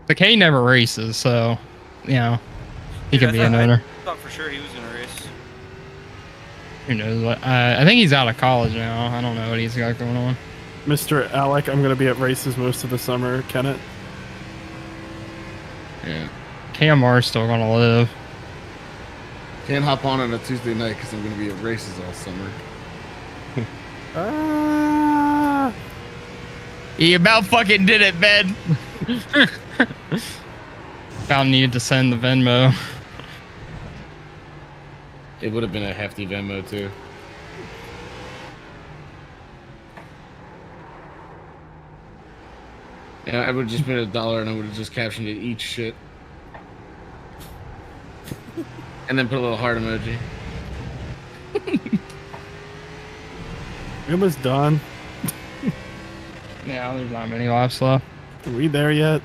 The K never races, so you know he Dude, could be an owner. I thought for sure he was gonna race. Who knows? What? I think he's out of college now. I don't know what he's got going on. Mr. Alec, I'm gonna be at races most of the summer. Kenneth. Yeah. KMR is still gonna live. Can't hop on a Tuesday night because I'm going to be at races all summer. You about fucking did it, Ben. About needed to send the Venmo. It would have been a hefty Venmo, too. Yeah, I would have just been $1 and I would have just captioned it, eat shit. And then put a little heart emoji. We almost done. Yeah, there's not many laps left. Are we there yet?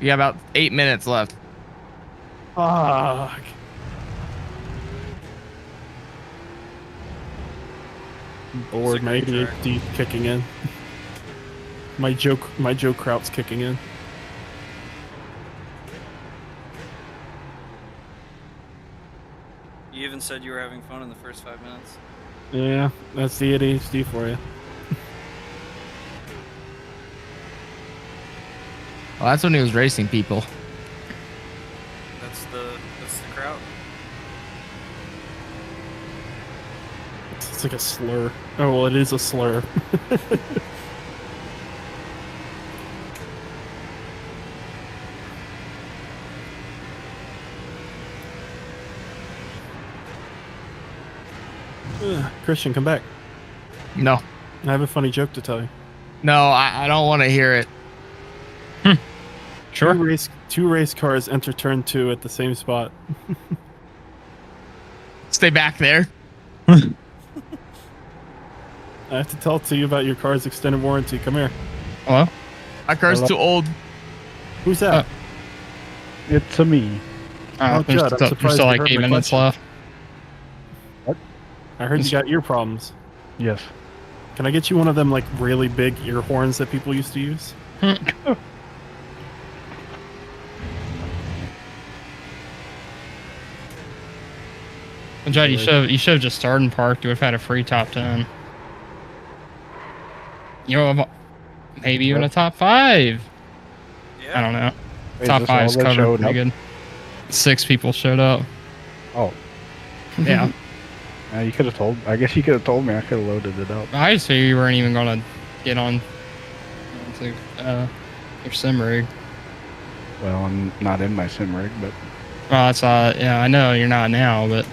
You got about 8 minutes left. Fuck. Bored. My ADHD kicking in. My Joe Kraut's kicking in. You even said you were having fun in the first 5 minutes. Yeah, that's the ADHD for you. Well, that's when he was racing people. That's the crowd. It's like a slur. Oh, well, it is a slur. Christian, come back. No. I have a funny joke to tell you. No, I don't want to hear it. Sure. Two race cars enter turn 2 at the same spot. Stay back there. I have to tell to you about your car's extended warranty. Come here. Hello? My car's Hello? too old. Who's that? It's a me. Oh, There's Judd, I'm still, surprised there's still you like heard 8 my minutes question. left. I heard you got ear problems. Yes. Can I get you one of them like really big ear horns that people used to use? Judd, you should have just started and parked. You would have had a free top 10. You know, maybe even a top 5. Yeah. I don't know. Wait, Top is this all 5's that covered showed pretty up? good. 6 people showed up. Oh, Yeah. you could have told. I guess you could have told me. I could have loaded it up. I just figured you weren't even gonna get on your sim rig. Well, I'm not in my sim rig, but Well, that's yeah, I know you're not now, but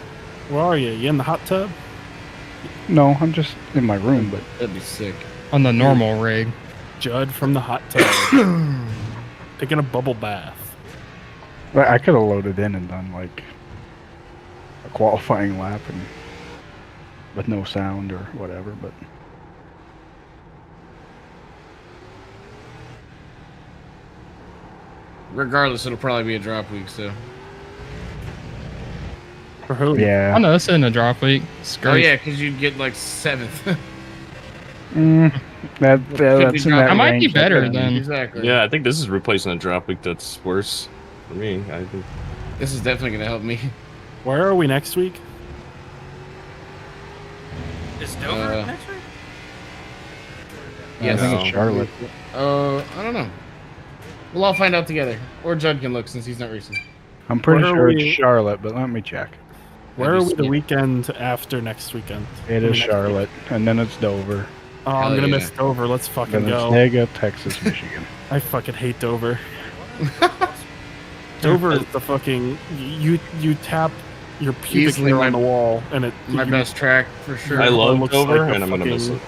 Where are you? You in the hot tub? no, I'm just in my room. But That'd be sick. on the normal rig. Judd from the hot tub. Taking a bubble bath. I could have loaded in and done like a qualifying lap and with no sound or whatever. But Regardless, it'll probably be a drop week, so. For who? yeah, Oh no, this isn't a drop week. It's Oh, great. yeah, because you'd get like 7th. that's in that That might be range, better that's- than. Exactly. Yeah, I think this is replacing a drop week that's worse for me. I think. This is definitely going to help me. Where are we next week? Is Dover next week? I Yes. think it's Charlotte. I don't know. We'll all find out together. Or Judd can look since he's not racing. I'm pretty Where are sure we- it's Charlotte, but let me check. Where are we the Yeah. weekend after next weekend? It I mean, is next week. Charlotte, and then it's Dover, Oh, I'm Hell gonna yeah. miss Dover. Let's fucking then it's go. Nega, Texas, Michigan. I fucking hate Dover. Dover is the fucking you tap your pubic Easily hair my- on the wall and it My you- best track for sure. I love looks Dover, like a and I'm gonna miss fucking- it.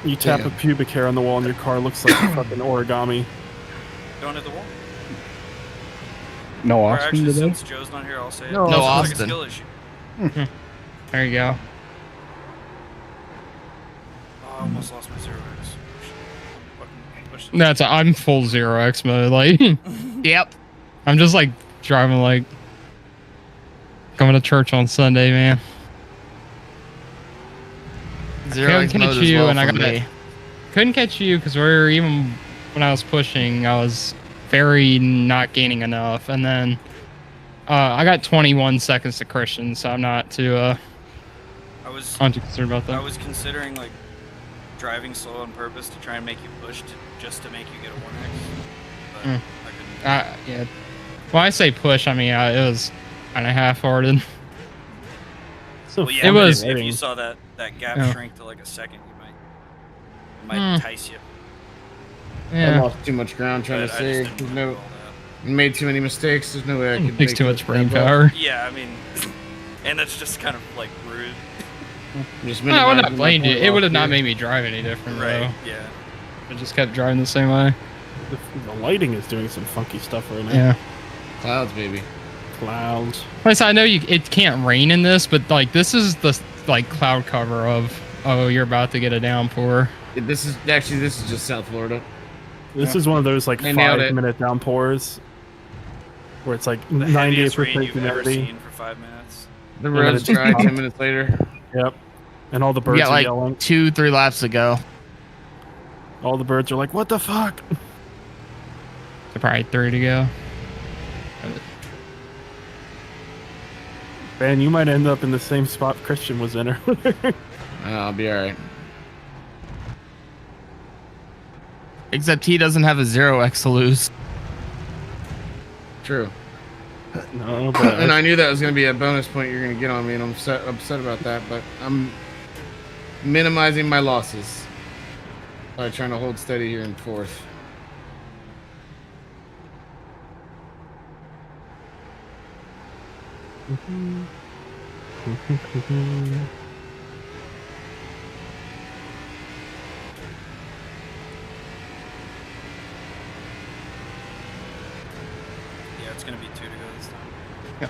You tap Yeah. a pubic hair on the wall and your car looks like a fucking origami. Don't hit the wall. No Or Austin actually, today? since Joe's not here, I'll say it. No, It sounds like a Austin. skill issue. There you go. Oh, I almost lost my 0x. Fucking pushed it. That's I'm full 0x mode. Like Yep. I'm just like driving like going to church on Sunday, man. Zero X Couldn't mode catch as you, well and I for got me. couldn't catch you because even when I was pushing, I was very not gaining enough, and then I got 21 seconds to Christian, so I'm not too I was concerned about I that. was considering like driving slow on purpose to try and make you pushed just to make you get a 1x. But Mm. I couldn't. Yeah. When I say push, I mean it was kind of half-hearted. So Well, yeah, It but was- if you saw that gap Yeah. shrink to like a second, it might Hmm. entice you. I Yeah, lost too much ground trying But to I say. just didn't There's wanna no, do all that. made too many mistakes. There's no way I could. it takes make too it much brain that well. power. Yeah, I mean, and it's just kind of like rude. Just I would minimizing not my blamed you. point It would have off not here. made me drive any different, Right. though. Yeah. I just kept driving the same way. the lighting is doing some funky stuff right now. Yeah. Clouds, baby. Clouds. Plus, I know it can't rain in this, but like this is the like cloud cover of you're about to get a downpour. This is just South Florida. This is one of those like They nailed it. 5-minute downpours where it's like The heaviest rain 98% you've ever humidity. seen for 5 minutes. The then road's it just dry pops. 10 minutes later. Yep. And all the We birds got are like yelling. 2-3 laps to go. All the birds are like, "What the fuck?" So probably 3 to go. Man, you might end up in the same spot Christian was in earlier. I'll be alright. Except he doesn't have a 0x to lose. True. No, but And I knew that was going to be a bonus point you're going to get on me, and I'm upset about that, but I'm minimizing my losses by trying to hold steady here in fourth. Yeah, it's gonna be 2 to go this time. Yep.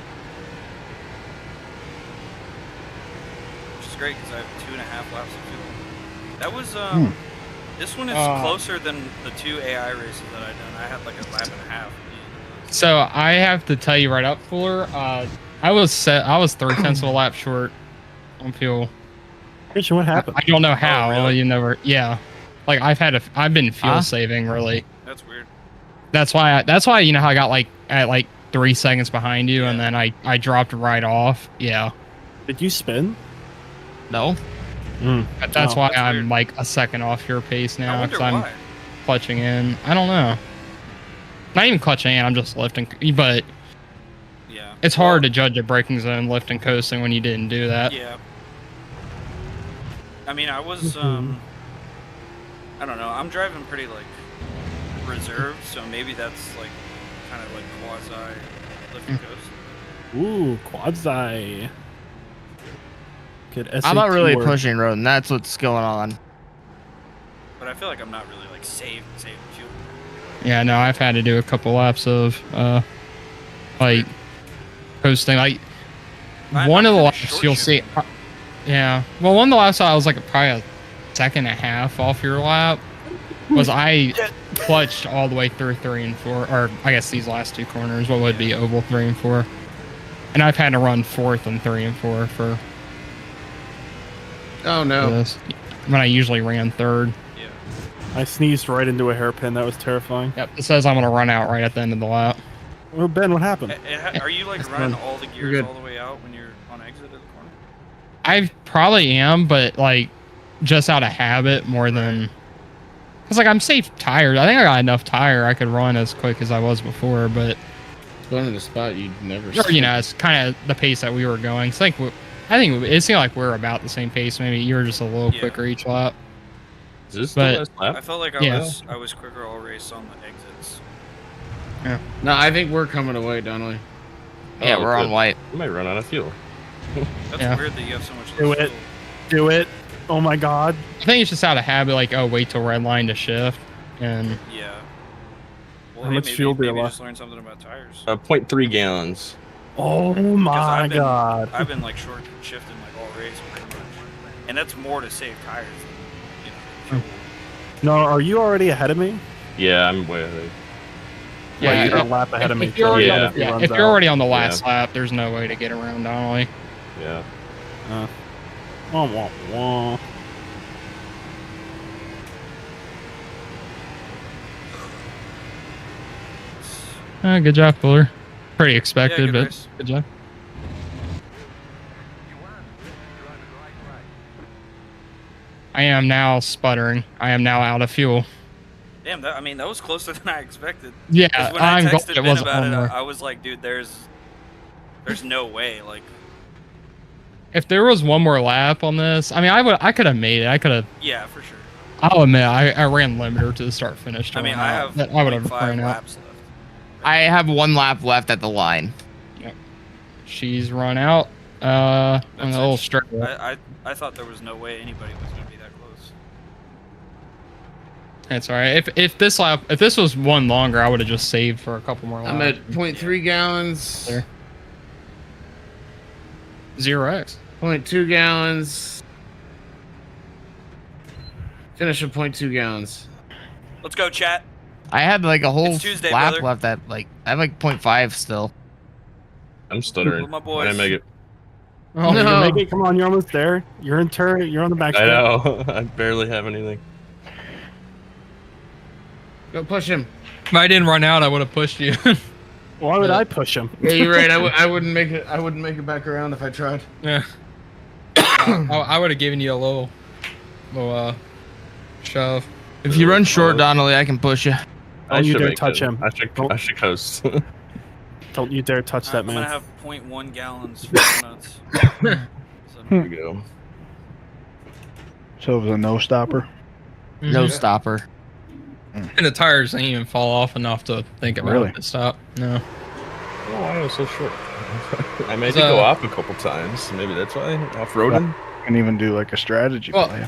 Which is great because I have 2.5 laps of fuel. That was This one is closer than the 2 AI races that I've done. I had like a lap and a half. So I have to tell you right up, Fuller. I was 3/10 of a lap short on fuel. Christian, what happened? I don't know how. really? You never. Yeah. Like I've been fuel saving really. That's weird. That's why you know how I got like at like 3 seconds behind you, and then I dropped right off. Yeah. Did you spin? No. That's Oh, why that's I'm weird. like a second off your pace I now wonder because I'm why. clutching in. I don't know. Not even clutching in. I'm just lifting. But Yeah. it's hard to judge a braking zone lifting coasting when you didn't do that. Yeah. I mean, I was I don't know. I'm driving pretty like reserved, so maybe that's like kind of like quasi lift and coast. Ooh, quadzi. Good I'm not SAT really word. pushing road, and that's what's going on. But I feel like I'm not really like saving fuel. Yeah, no, I've had to do a couple laps of like coasting. Like one of the kinda laps short you'll shifting. see. Yeah, well, one of the laps I was like probably a second and a half off your lap. Was I clutched all the way through 3 and 4, or I guess these last 2 corners, what would be oval 3 and 4, and I've had to run 4th and 3 and 4 for Oh, no. this when I usually ran 3rd. Yeah. I sneezed right into a hairpin. That was terrifying. Yep, it says I'm gonna run out right at the end of the lap. Well, Ben, what happened? Are you like That's running fine. all the You're gears good. all the way out when you're on exit of the corner? I probably am, but like just out of habit more than because like I'm safe tired. I think I got enough tire I could run as quick as I was before, but Going in a spot you'd never or, you know, it's kind of the pace that we were going. So I think it seemed like we're about the same pace. Maybe you were just a little Yeah. quicker each lap. Is this But- the last lap? I felt like Yeah. I was quicker all race on the exits. No, I think we're coming away, don't we? Yeah, Oh, we're on good. white. You might run out of fuel. That's Yeah. weird that you have so much Do less it. fuel. Do it. Oh my god. I think it's just out of habit, like, oh, wait till red line to shift. And Yeah. Well, How hey, much maybe, fuel do you maybe left? just learn something about tires. 0.3 gallons. Oh Because my god. I've been like short shifting like all race pretty much, and that's more to save tires than, you know, fuel. No, are you already ahead of me? Yeah, I'm way ahead. Yeah, you're a if- lap ahead of me. if you're so already, Yeah. on, if he yeah, runs if you're out- already on the last lap, there's no way to get around Donnelly. Yeah. Wah, wah, wah. Good job, Fuller. Pretty expected, good but race. good job. I am now sputtering. I am now out of fuel. Damn, that was closer than I expected. Yeah, 'Cause when I I'm glad texted it Ben wasn't about on it, there. I was like, dude, there's no way. Like, If there was one more lap on this, I mean, I could have made it. I could have. yeah, for sure. I'll admit, I ran limiter to the start finish. I mean, I have I would have 5 ran out. laps left. I have 1 lap left at the line. She's run out. On That's the little it. straight. I thought there was no way anybody was gonna be that close. That's all right. If this was one longer, I would have just saved for a couple more laps. I'm at 0.3 gallons. There. 0x. 0.2 gallons. Finish at 0.2 gallons. Let's go, chat. I had like a whole It's Tuesday, lap brother. left at like I have like 0.5 still. I'm stuttering. With my When boys. I make it. Oh, you No. can make it. Come on, you're almost there. You're in turn. You're on the back. I straight. know. I barely have anything. Go push him. If I didn't run out, I would have pushed you. Why would I push him? Yeah, you're right. I wouldn't make it. I wouldn't make it back around if I tried. Yeah. I would have given you a little shove. If you run short, Donnelly, I can push you. Don't you should dare make touch it. him. I should coast. Don't you dare touch that I'm gonna man. have 0.1 gallons for donuts. So, There we go. So it was a no stopper. No Mhm. stopper. And the tires didn't even fall off enough to think about Really? it to stop. No. Oh, I was so short. I made it So- go off a couple times. Maybe that's why. Off-roading? Can even do like a strategy Well, play.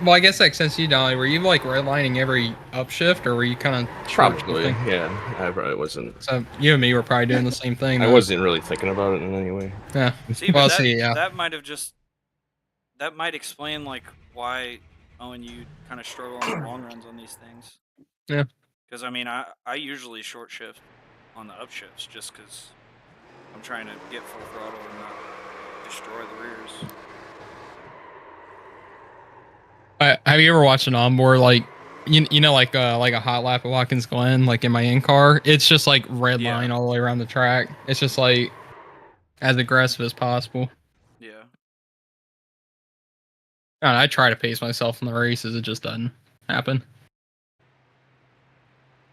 well, I guess like since you Dolly, were you like redlining every upshift, or were you kind of Probably. Yeah. I probably wasn't. So you and me were probably doing the same thing. I though. wasn't really thinking about it in any way. Yeah. see, Well, but see, yeah. that might have just that might explain like why Owen you kind of struggle on the long runs on these things. Yeah. Because I mean, I usually short shift on the upshifts just because I'm trying to get full throttle and not destroy the rears. Have you ever watched an onboard like you know like a hot lap at Watkins Glen, like in my in car? It's just like red Yeah. line all the way around the track. It's just like as aggressive as possible. Yeah. I try to pace myself in the races, it just doesn't happen.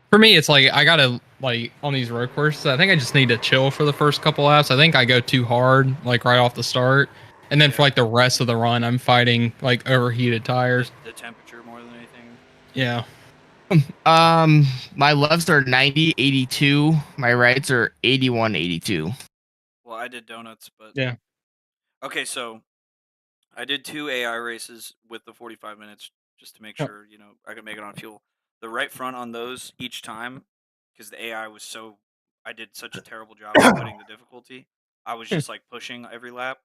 For me, it's like I gotta like on these road courses. I think I just need to chill for the first couple laps. I think I go too hard like right off the start, and then for like the rest of the run, I'm fighting like overheated tires. The temperature more than anything. Yeah. My lefts are 90, 82. My rights are 81, 82. Well, I did donuts, but Yeah. Okay, so I did 2 AI races with the 45 minutes just to make Yep. sure I could make it on fuel. The right front on those each time, because the AI was I did such a terrible job of putting the difficulty. I was just like pushing every lap,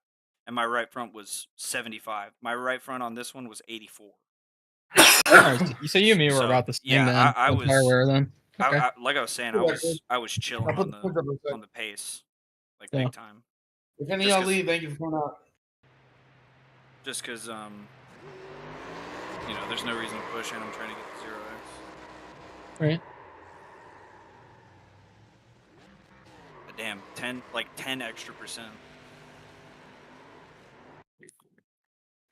and my right front was 75. My right front on this one was 84. So you and me were So, about the same yeah, then. I the was- tire wear then. Okay. Like I was saying, I was chilling on the pace, like Yeah. big time. If any of Just y'all 'cause- leave, thank you for coming out. Just because there's no reason to push, and I'm trying to get the 0x. Right. But damn, 10 extra percent.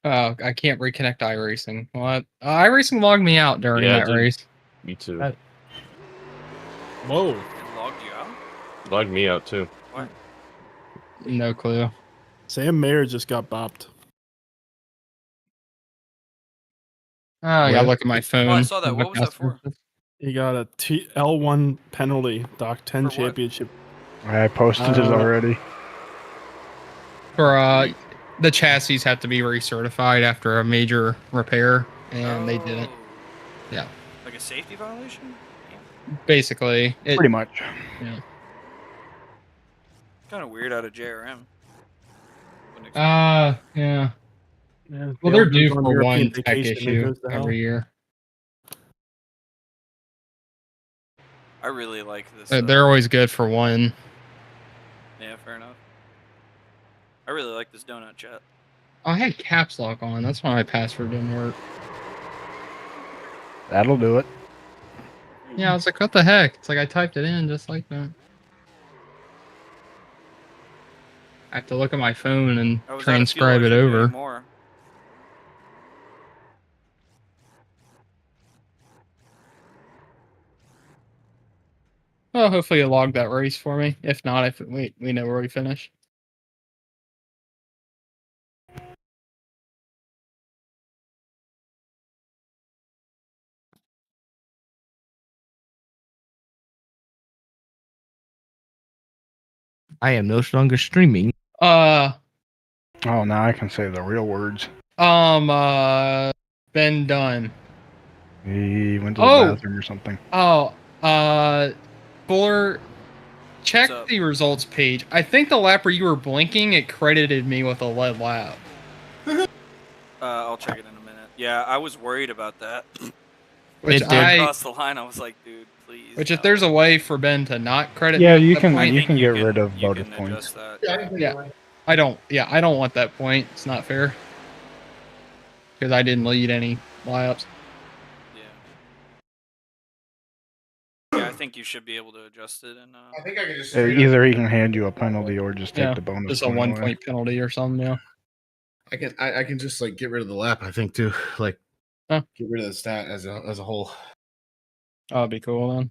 Oh, I can't reconnect iRacing. What? iRacing logged me out during Yeah, it that did. race. Me too. Whoa. It logged you out? Logged me out too. What? No clue. Sam Mayer just got bopped. Oh, I gotta What? look at my phone. Oh, I saw that. What was that for? He got a L1 penalty, Doc 10 For what? championship. I posted it already. For the chassis have to be recertified after a major repair, and they didn't. Oh. Yeah. Like a safety violation? Basically, Pretty much. Yeah. Kind of weird out of JRM. Wouldn't expect Yeah. Yeah, Well, Dale they're goes due on for European one tech vacation and issue goes to hell. every year. I really like this. They're always good for one. Yeah, fair enough. I really like this donut chat. I had caps lock on. That's why my password didn't work. That'll do it. Yeah, I was like, what the heck? It's like I typed it in just like that. I have to look at my phone and I was out of fuel, I transcribe it should be doing over. more. Well, hopefully it logged that race for me. If not, if we know where we finish. I am no longer streaming. Oh, now I can say the real words. Been done. He went to the Oh! bathroom or something. Oh, Fuller, check up? the results page. I think the lap where you were blinking, it credited me with a lead lap. I'll check it in a minute. Yeah, I was worried about that. Which It did. Across the line, I was like, dude, please. Which no. if there's a way for Ben to not credit Yeah, me you with can- that I point, you think can get rid of you bonus can points. adjust that. yeah. I don't want that point. It's not fair. Because I didn't lead any laps. Yeah, I think you should be able to adjust it. And I think I can just. Either he can hand you a penalty or just take Yeah, the bonus just a point 1 away. point penalty or something, yeah. I can just like get rid of the lap. I think too. Like, Huh. get rid of the stat as a whole. That'd be cool then.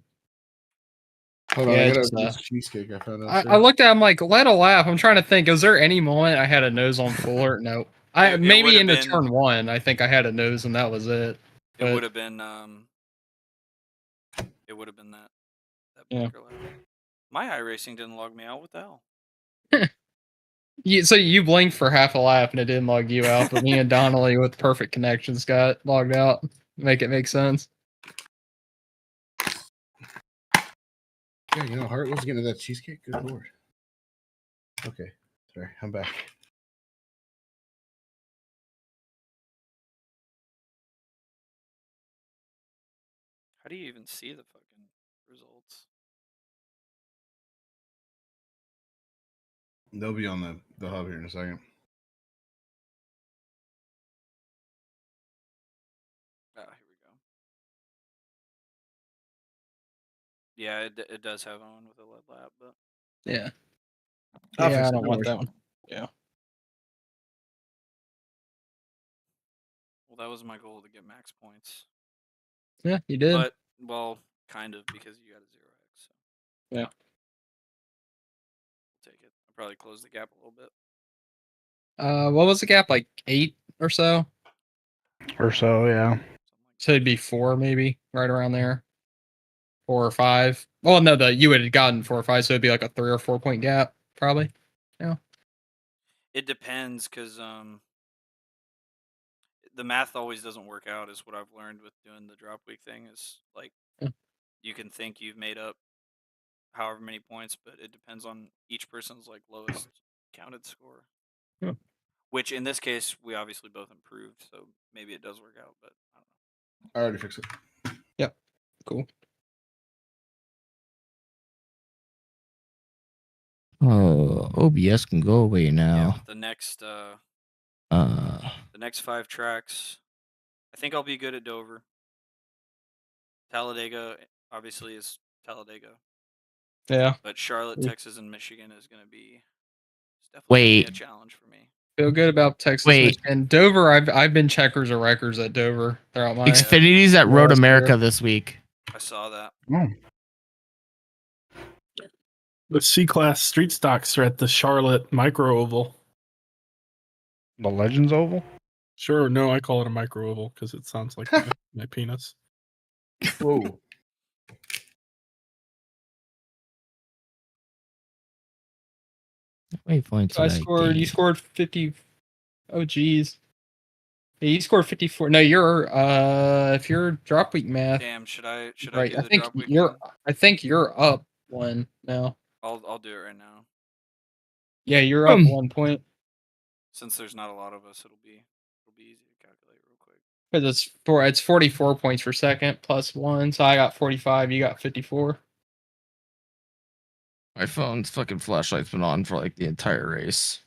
Hold on, Yeah, I got just, this cheesecake I found out. I looked at him like, let a laugh. I'm trying to think, is there any moment I had a nose on Fuller? No. It Maybe would've into been- turn 1, I think I had a nose and that was it. it But- would have been that Yeah. bunker lap. My iRacing didn't log me out. What the hell? So you blinked for half a lap and it didn't log you out, but me and Donnelly with perfect connections got logged out. Make it make sense. Yeah, you know, Hart was getting that cheesecake. Good lord. Okay, sorry, I'm back. How do you even see the fucking results? They'll be on the hub here in a second. Oh, here we go. Yeah, it does have one with a lead lap, but Yeah. I'll Yeah, fix I it, don't no want worries. that one. Yeah. well, that was my goal to get max points. Yeah, you did. But well, kind of because you got a 0x. So Yeah. I'll take it. I'll probably close the gap a little bit. What was the gap? Like 8 or so? Or so, yeah. Something like So it'd be 4 maybe, right around there. 4 or 5. Well, no, you would have gotten 4 or 5, so it'd be like a 3 or 4 point gap, probably. It depends, because the math always doesn't work out. Is what I've learned with doing the drop week thing. Is like Yeah. you can think you've made up however many points, but it depends on each person's like lowest counted score. Yeah. Which in this case we obviously both improved, so maybe it does work out. But I don't know. I already fixed it. Yep. Cool. Oh, OBS can go away Yeah, now. but the next Uh, the next 5 tracks, I think I'll be good at Dover. Talladega obviously is Talladega, Yeah. but Charlotte, Yeah. Texas, and Michigan is going to be definitely gonna be Wait. a challenge for me. Feel good about Texas. Wait. And Dover, I've been checkers or records at Dover throughout my Xfinity's at Yeah, Road that's America fair. this week. I saw that. Oh, The C-Class street stocks are at the Charlotte Micro Oval. the Legends Oval? Sure, no, I call it a micro oval because it sounds like my penis. Whoa. Waypoints. You scored 50 Oh, geez. Yeah, you scored 54. No, you're if you're drop week math, Damn, should I right? do I the think drop week you're thing? I think you're up one now. I'll do it right now. Yeah, you're up 1 point Since there's not a lot of us, it'll be easy to calculate real quick. because it's 44 points for second plus 1. So I got 45. You got 54. My phone's fucking flashlight's been on for like the entire race.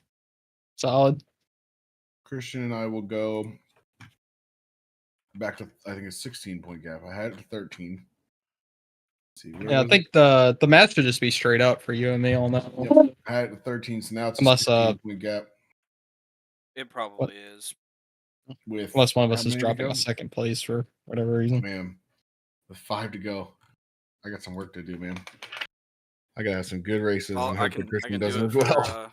Solid. Christian and I will go back to, I think, a 16-point gap. I had it to 13. Let's see, where Yeah, I was think it? the math should just be straight up for you and me on that one. Yep, I had it to 13, so now it's a Unless 16-point gap. It probably is. With Unless one of us how is many to dropping go? a second place for whatever reason. Man, with 5 to go, I got some work to do, man. I gotta have some good races. I'll- And I hope can that Christian do doesn't it as for. well.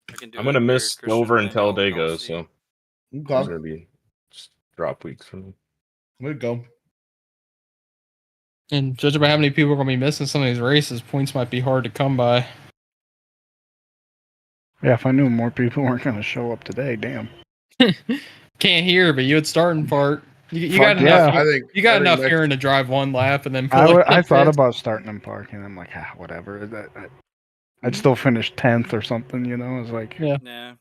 I can do I'm it gonna here, miss Christian, Dover and and then y'all Talladega, see. so it's Okay. gonna be just drop weeks for me. Let it go. And judging by how many people are going to be missing some of these races, points might be hard to come by. Yeah, if I knew more people weren't going to show up today, damn. Can't hear, but you had starting part. You Fuck got enough. yeah. You got enough next- hearing to drive one lap and then pull I it. thought about starting in park, and I'm like, whatever. I'd still finish 10th or something, you know? It's like, Yeah. Nah.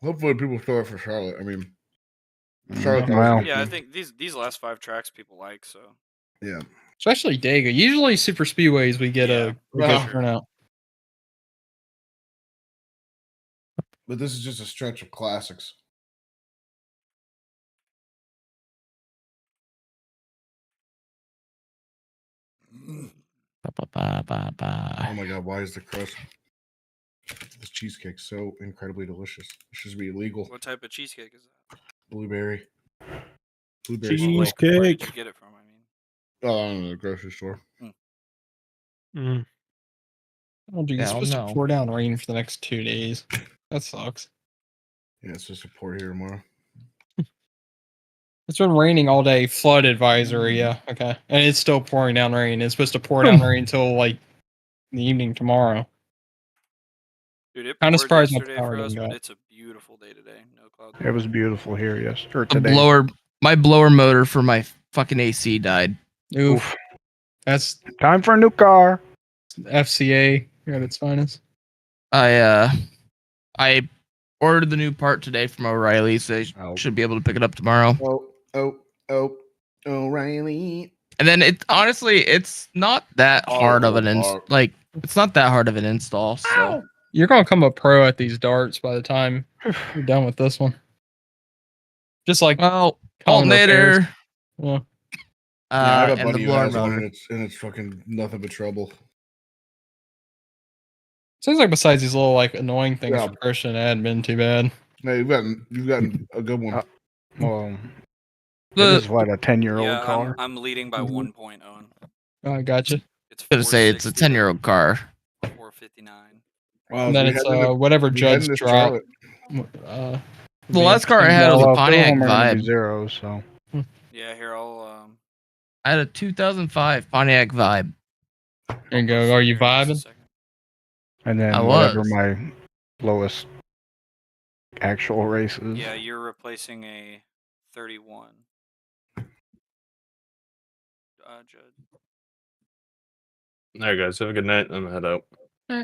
Hopefully, people throw it for Charlotte. I mean, Mm, Charlotte. well. Yeah, I think these last 5 tracks people like, so. Yeah. Especially Dega. Usually super speedways we get Yeah, a good for sure. turnout. But this is just a stretch of classics. Oh my god, why is the crust? This cheesecake so incredibly delicious. It should be illegal. What type of cheesecake is that? Blueberry. Blueberry Where did Cheesecake. you get it from? I mean, Oh, I don't know, the grocery store. Mm. Oh, dude, it's Hell supposed no. to pour down rain for the next 2 days. That sucks. Yeah, it's just a port here tomorrow. It's been raining all day. Flood advisory. Yeah. Okay. And it's still pouring down rain. It's supposed to pour down rain until like the evening tomorrow. dude, it Kinda poured surprised my yesterday power for us, didn't but go. it's a beautiful day today. No clouds. It was beautiful here, yes. Or A today. my blower motor for my fucking AC died. Oof. That's Time for a new car. FCA at its finest. I ordered the new part today from O'Reilly, so I Oh. should be able to pick it up tomorrow. O'Reilly. And then it's not that hard of an it's not that hard of an install. So You're gonna come a pro at these darts by the time you're done with this one. Just like well, common repairs. alternator, Yeah. Yeah, I have a and the buddy who blower has one, motor. and it's fucking nothing but trouble. Seems like besides these little like annoying things Yeah. for Christian, it hadn't been too bad. No, you've gotten a good one. Well, The- it is what, a 10-year-old Yeah, car? I'm leading by 1 point, Owen. Oh, I gotcha. It's gonna say it's a 460 to 10-year-old car. 459. Wow, And then it's whatever Judd's drop. The last car I had was a Well, two of Pontiac them are gonna be Vibe. zeros, so. Yeah, here I'll I had a 2005 Pontiac Vibe. There you go. Are you vibing? And then I whatever was. my lowest actual race is. Yeah, you're replacing a 31. Judd. All right, guys, have a good night. I'm gonna head out.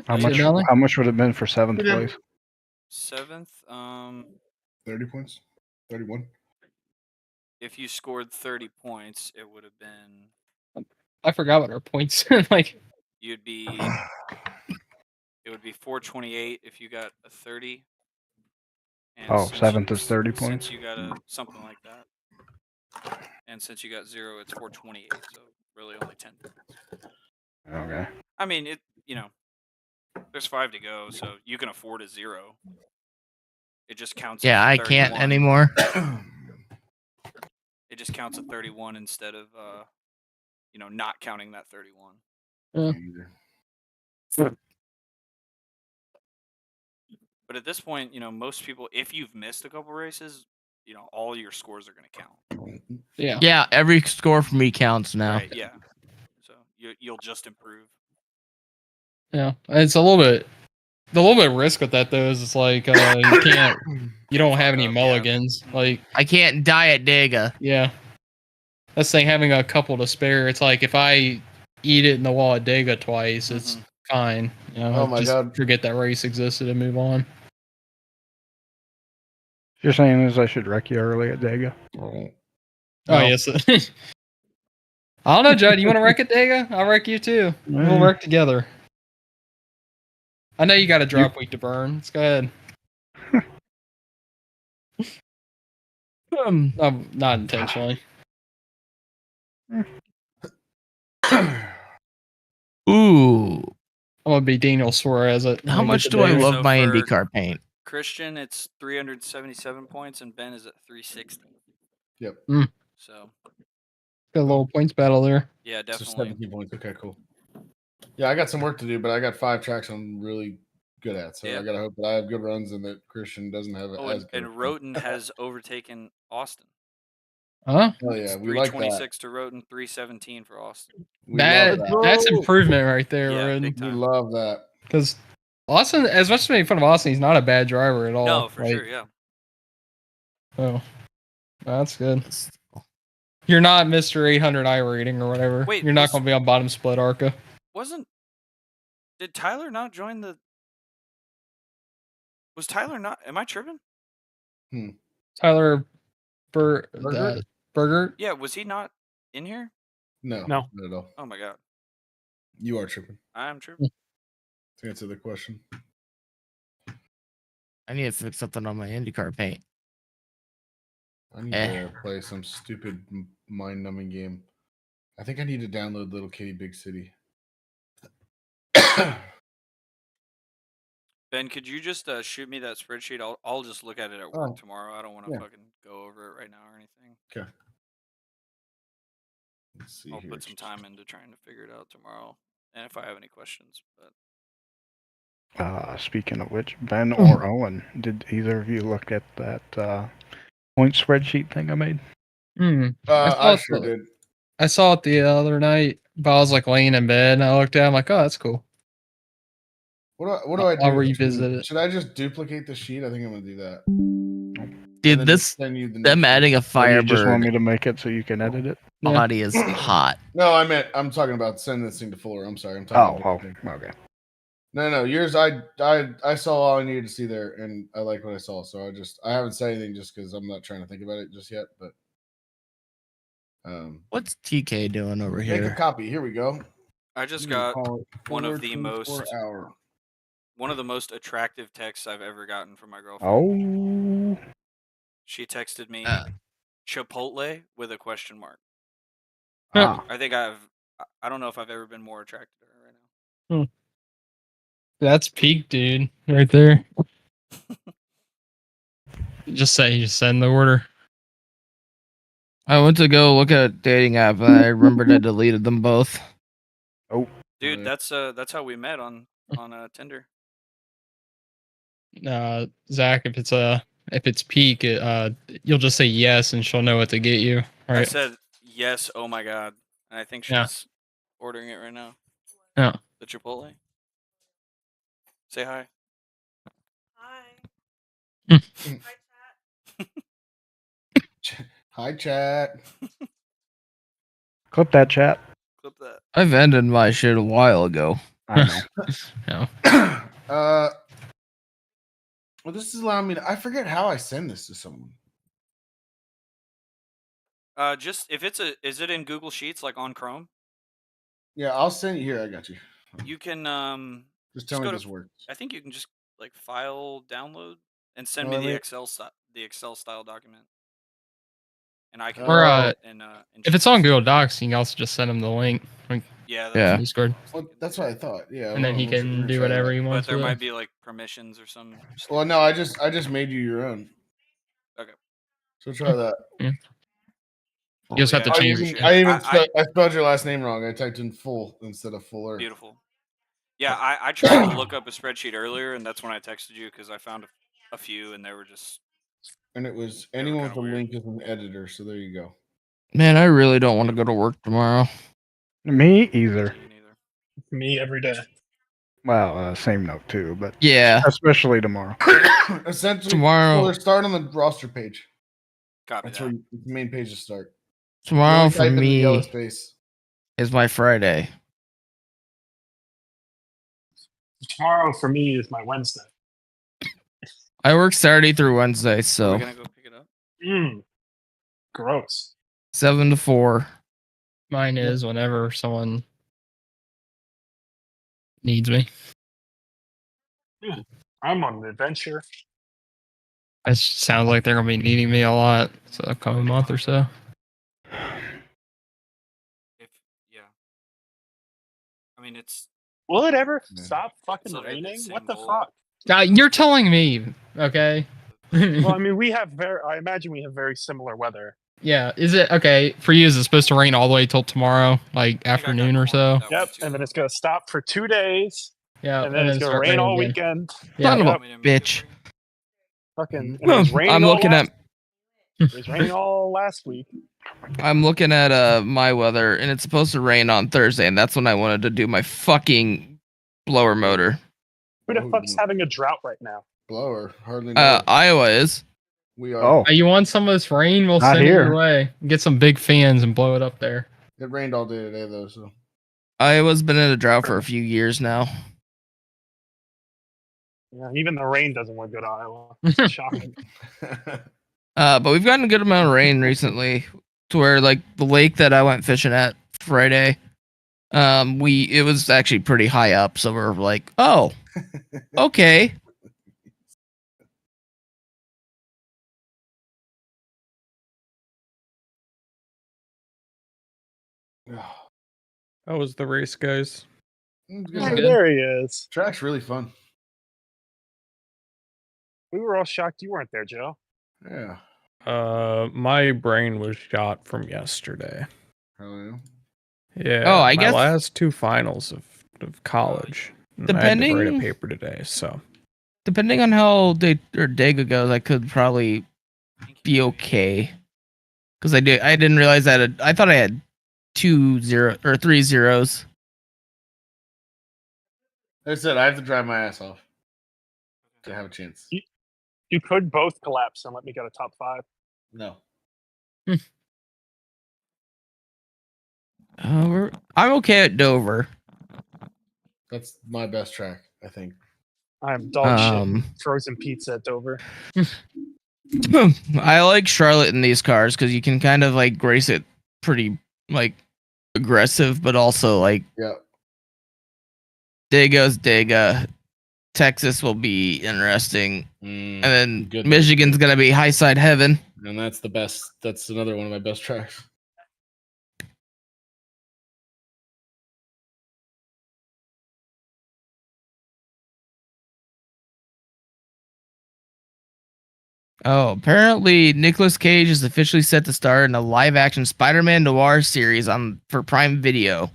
How See much? you, Dolly? How much would it have been for 7th Yeah. place? 7th, 30 points? 31? if you scored 30 points, it would have been I forgot what our points like. you'd be it would be 428 if you got a 30. And Oh, since 7th you- is 30 Since points? you got something like that. And since you got 0, it's 428, so really only 10 points. Okay. I mean, there's 5 to go, so you can afford a 0. It just counts. Yeah, as I can't 31. anymore. It just counts at 31 instead of not counting that 31. Yeah. But at this point, most people, if you've missed a couple races, all your scores are going to count. Yeah. Yeah, every score for me counts now. Right? Yeah. So you'll just improve. Yeah. It's a little bit. The little bit of risk with that though is it's like you can't you don't have fuck any up, mulligans. Yeah. Like, I can't die at Dega. yeah. That's the thing, having a couple to spare. It's like if I eat it in the wall at Dega twice, it's fine. You know, Oh my just God. forget that race existed and move on. You're saying is I should wreck you early at Dega? Oh, No. yes. I don't know, Judd. You want to wreck at Dega? I'll wreck you too. We'll Eh. wreck together. I know you got a drop week to burn. Let's go ahead. No, not intentionally. Ooh. I'm gonna be Daniel Suarez. How much do I love my IndyCar paint? Christian, it's 377 points, and Ben is at 360. Yep. So Got a little points battle there. yeah, So definitely. 17 points. Okay, cool. Yeah, I got some work to do, but I got 5 tracks I'm really good at. So Yeah. I gotta hope that I have good runs and that Christian doesn't have it Oh, as and good. Roten has overtaken Austin. Huh? Oh yeah, we like that. 326 to Roten, 317 for Austin. We love That's that. improvement right there, Yeah, Roden. big We time. love that. Because Austin, as much as making fun of Austin, he's not a bad driver at all. No, for Like, sure, yeah. Oh, that's good. You're not Mr. 800 I rating or whatever. Wait, you're not going to be on bottom split ARCA. Did Tyler not join the? Was Tyler not? Am I tripping? Tyler Burger? Burger? Yeah, was he not in here? No, No. not at all. Oh my god, You are tripping. I'm tripping. To answer the question. I need to fix something on my IndyCar paint. I need to play some stupid mind-numbing game. I think I need to download Little Kitty Big City. Ben, could you just shoot me that spreadsheet? I'll just look at it at work tomorrow. I don't want to fucking go over it right now or anything. Okay. Let's see I'll here. put some time into trying to figure it out tomorrow, and if I have any questions. But Speaking of which, Ben or Owen, did either of you look at that point spreadsheet thing I made? I sure did. I saw it the other night, but I was like laying in bed and I looked at it. I'm like, oh, that's cool. What do I do? I'll revisit it. Should I just duplicate the sheet? I think I'm gonna do that. Dude, them adding a You just want Firebird me to make it so you can edit it? body is hot. No, I'm talking about sending this thing to Fuller. I'm sorry. I'm talking okay. No, yours. I saw all I needed to see there, and I like what I saw. So I haven't said anything just because I'm not trying to think about it just yet. But what's TK doing over make here? a copy. Here we go. I just got one of the most attractive texts I've ever gotten from my girlfriend. Oh. She texted me Chipotle with a question mark. I think I don't know if I've ever been more attracted to her right now. That's peak, dude, right there. just send the order. I went to go look at a dating app and I remembered I deleted them both. Oh, dude, that's how we met on Tinder. Zach, if it's peak, you'll just say yes and she'll know what to get you. Right? I said yes. Oh my god, and I think she's ordering it right now. Yeah. The Chipotle. Say hi. Hi. Hi, chat. Clip that, chat. Clip that. I've ended my shit a while ago. I know. Well, this is allowing me to. I forget how I send this to someone. Just if is it in Google Sheets like on Chrome? Yeah, I'll send you here. I got you. You can just tell me this works. I think you can just like file download and send me the Excel style document, and I can. Or if it's on Google Docs, you can also just send him the link. Like, Discord. Well, that's what I thought. Yeah, and then he can do whatever he wants. But there might be like permissions or some. Well, no, I just made you your own. Okay. So try that. Yeah. You just have to change it. I spelled your last name wrong. I typed in full instead of fuller. Beautiful. Yeah, I tried to look up a spreadsheet earlier, and that's when I texted you because I found a few, and they were just. And it was anyone with a link is an editor, so there you go. Man, I really don't want to go to work tomorrow. Me either. Me every day. Well, same note too, but Yeah. especially tomorrow. Essentially, Tomorrow- well, start on the roster page. Copy That's that. where the main page to start. Tomorrow Only for type in the yellow me space. is my Friday. Tomorrow for me is my Wednesday. I work Saturday through Wednesday, Are so we gonna go pick it up? Gross. 7 to 4. Mine is whenever someone needs me. I'm on an adventure. It sounds like they're gonna be needing me a lot. So the coming month or so. If yeah. I mean, it's Will it ever Yeah. stop fucking It's literally the raining? same What the goal. fuck? Now you're telling me, okay? Well, I mean, I imagine we have very similar weather. Yeah, is it okay for you? Is it supposed to rain all the way till tomorrow, like I think I got afternoon or cornered so? with that one Yep, too. and then it's gonna stop for 2 days, Yeah, and then it's gonna start rain raining all again. weekend. Yeah, Son of Yep. a Want me to make it bitch. for you? Fucking, and it was raining I'm all looking last, at It was raining all last week. my weather, and it's supposed to rain on Thursday, and that's when I wanted to do my fucking blower motor. Who the fuck's having a drought right now? Blower? Hardly know. Iowa is. We are. Oh, You want some of this rain? We'll Not send it here. your way. Get some big fans and blow it up there. It rained all day today though, so Iowa's been in a drought for a few years now. Yeah, even the rain doesn't look good, Iowa. It's shocking. But we've gotten a good amount of rain recently, to where like the lake that I went fishing at Friday, it was actually pretty high up, so we're like, oh, okay. How was the race, guys? It's Yeah, good. good. There he is. Track's really fun. We were all shocked you weren't there, Joe. Yeah. My brain was shot from yesterday. Hell Yeah. Oh, I my guess- last 2 finals of college. And I had to write a Depending- paper today, so Depending on how Dega goes, I could probably be okay. Because I didn't realize that I thought I had 3 zeros. Like I said, I have to drive my ass off to have a chance. You could both collapse and let me get a top 5. No. I'm okay at Dover. That's my best track, I think. I'm dog shit. Frozen pizza at Dover. I like Charlotte in these cars because you can kind of like race it pretty like aggressive, but also like Yeah. Dega's Dega. Texas will be interesting, and then good. Michigan's gonna be high side heaven. And that's the best. That's another one of my best tracks. Oh, apparently Nicolas Cage is officially set to star in a live-action Spider-Man noir series for Prime Video.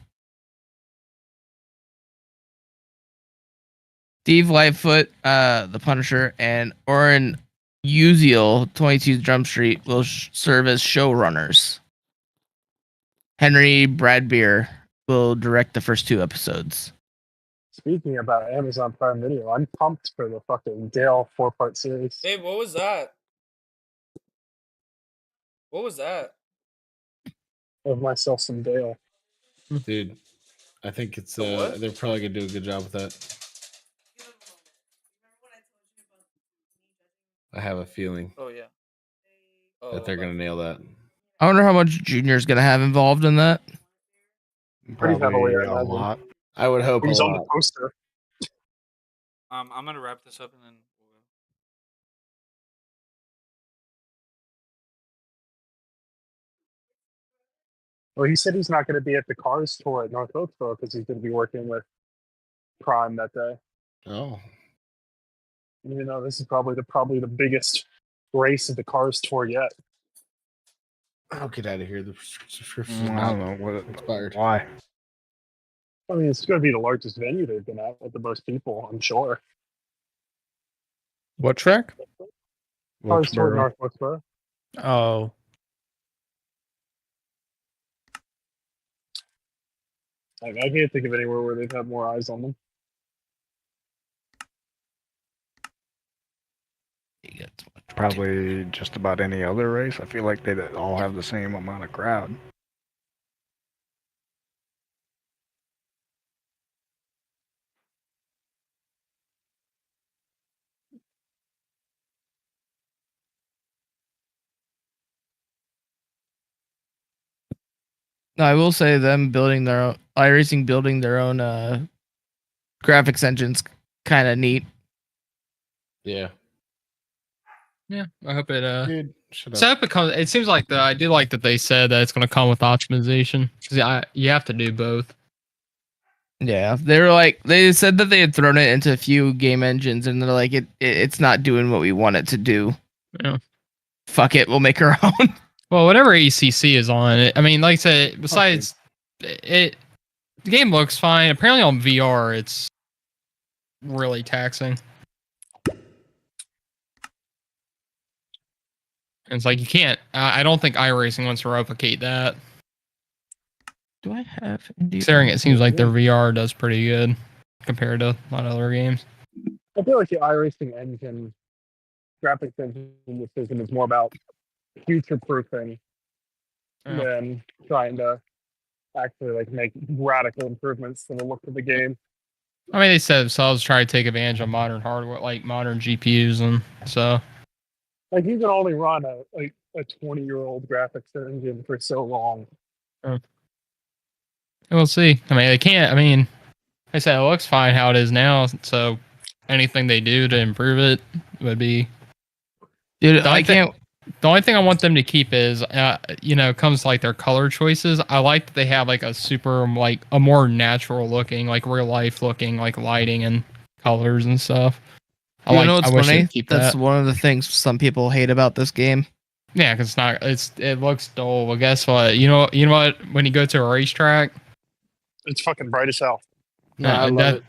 Steve Lightfoot, the Punisher, and Oren Uziel, 22 Jump Street, will serve as showrunners. Henry Bradbeer will direct the first 2 episodes. Speaking about Amazon Prime Video, I'm pumped for the fucking Dale 4-part series. Hey, what was that? What was that? Of myself some Dale. Dude, I think it's The what? they're probably gonna do a good job with that. I have a feeling Oh yeah. that they're gonna nail that. I wonder how much Junior's gonna have involved in that. Pretty heavily, I a imagine. lot. I would hope a He's on the lot. poster. I'm gonna wrap this up and then we'll go. Well, he said he's not going to be at the Cars tour at North Oakville because he's going to be working with Prime that day. Oh, Even though this is probably the biggest race of the Cars tour yet. I'll get out of here. The subscription's I don't know what expired. why. I mean, it's going to be the largest venue they've been at with the most people, I'm sure. What track? Cars tour Wilkesboro. at North Wilkesboro. Oh, I can't think of anywhere where they've had more eyes on them. Probably just about any other race. I feel like they all have the same amount of crowd. No, I will say them building their own iRacing building their own graphics engines kind of neat. Yeah. Yeah, I hope it. Dude, shut So I up. hope it comes. It seems like I do like that they said that it's going to come with optimization. 'Cause you have to do both. Yeah, they said that they had thrown it into a few game engines, and they're like, it's not doing what we want it to do. Yeah. Fuck it, we'll make our own. Well, whatever ACC is on it. I mean, like I said, besides the game looks fine. Apparently on VR, it's really taxing. And it's like you can't. I don't think iRacing wants to replicate that. Do I have? Considering it seems like their VR does pretty good compared to a lot of other games. I feel like the iRacing engine, graphics engine decision is more about future proofing than trying to actually like make radical improvements to the look of the game. I mean, they said themselves try to take advantage of modern hardware, like modern GPUs, and so. Like you can only run a 20-year-old graphics engine for so long. We'll see. I mean, they can't. I mean, like I said, it looks fine how it is now. So anything they do to improve it would be. Dude, The only thing I want them to keep is, comes to like their color choices. I like that they have like a a more natural looking, like real life looking, like lighting and colors and stuff. You know what's I wish funny? they'd keep That's that. one of the things some people hate about this game. Yeah, because it looks dull. Well, guess what? You know what? When you go to a racetrack, It's fucking bright as hell. No, I love it.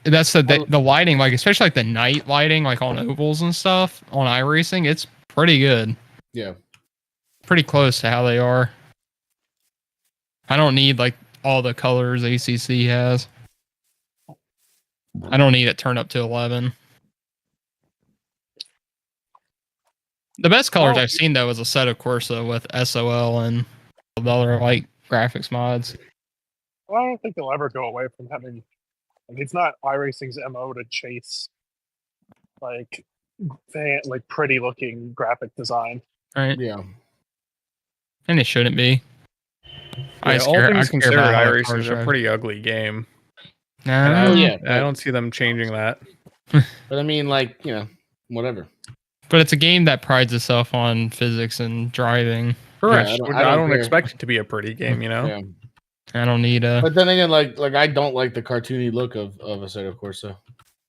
That's the lighting, like especially like the night lighting, like on ovals and stuff on iRacing. It's pretty good. Yeah. Pretty close to how they are. I don't need like all the colors ACC has. I don't need it turned up to 11. The best colors I've seen though is a set of Corsa with SOL and the other like graphics mods. Well, I don't think they'll ever go away from having. Like, it's not iRacing's MO to chase like pretty looking graphic design. Right? Yeah. And it shouldn't be. Yeah, all things considered, how the iRacing cars is a are. pretty ugly game. Nah, yeah. I don't see them changing that. But I mean, like, whatever. but it's a game that prides itself on physics and driving. Correct. I don't I don't care. expect it to be a pretty game, you know? Yeah. I don't need a. But then again, like I don't like the cartoony look of Assetto Corsa.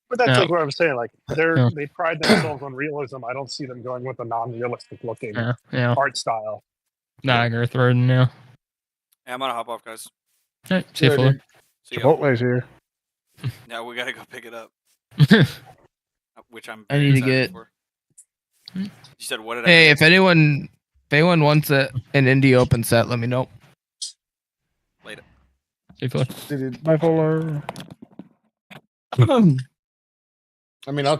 But that's No. like what I'm saying. Like No. they pride themselves on realism. I don't see them going with a non-realistic looking Yeah. art style. Niagara Road now. Yeah, I'm gonna hop off, guys. Right, see you, Yeah, Fuller. dude. See ya. Chipotle's here. Now we gotta go pick it up, which I'm. I very need to excited get- For. You said what did Hey, I? if anyone wants an indie open set, let me know. Later. See you, Fuller. Dude, Bye, Fuller. I mean, I'll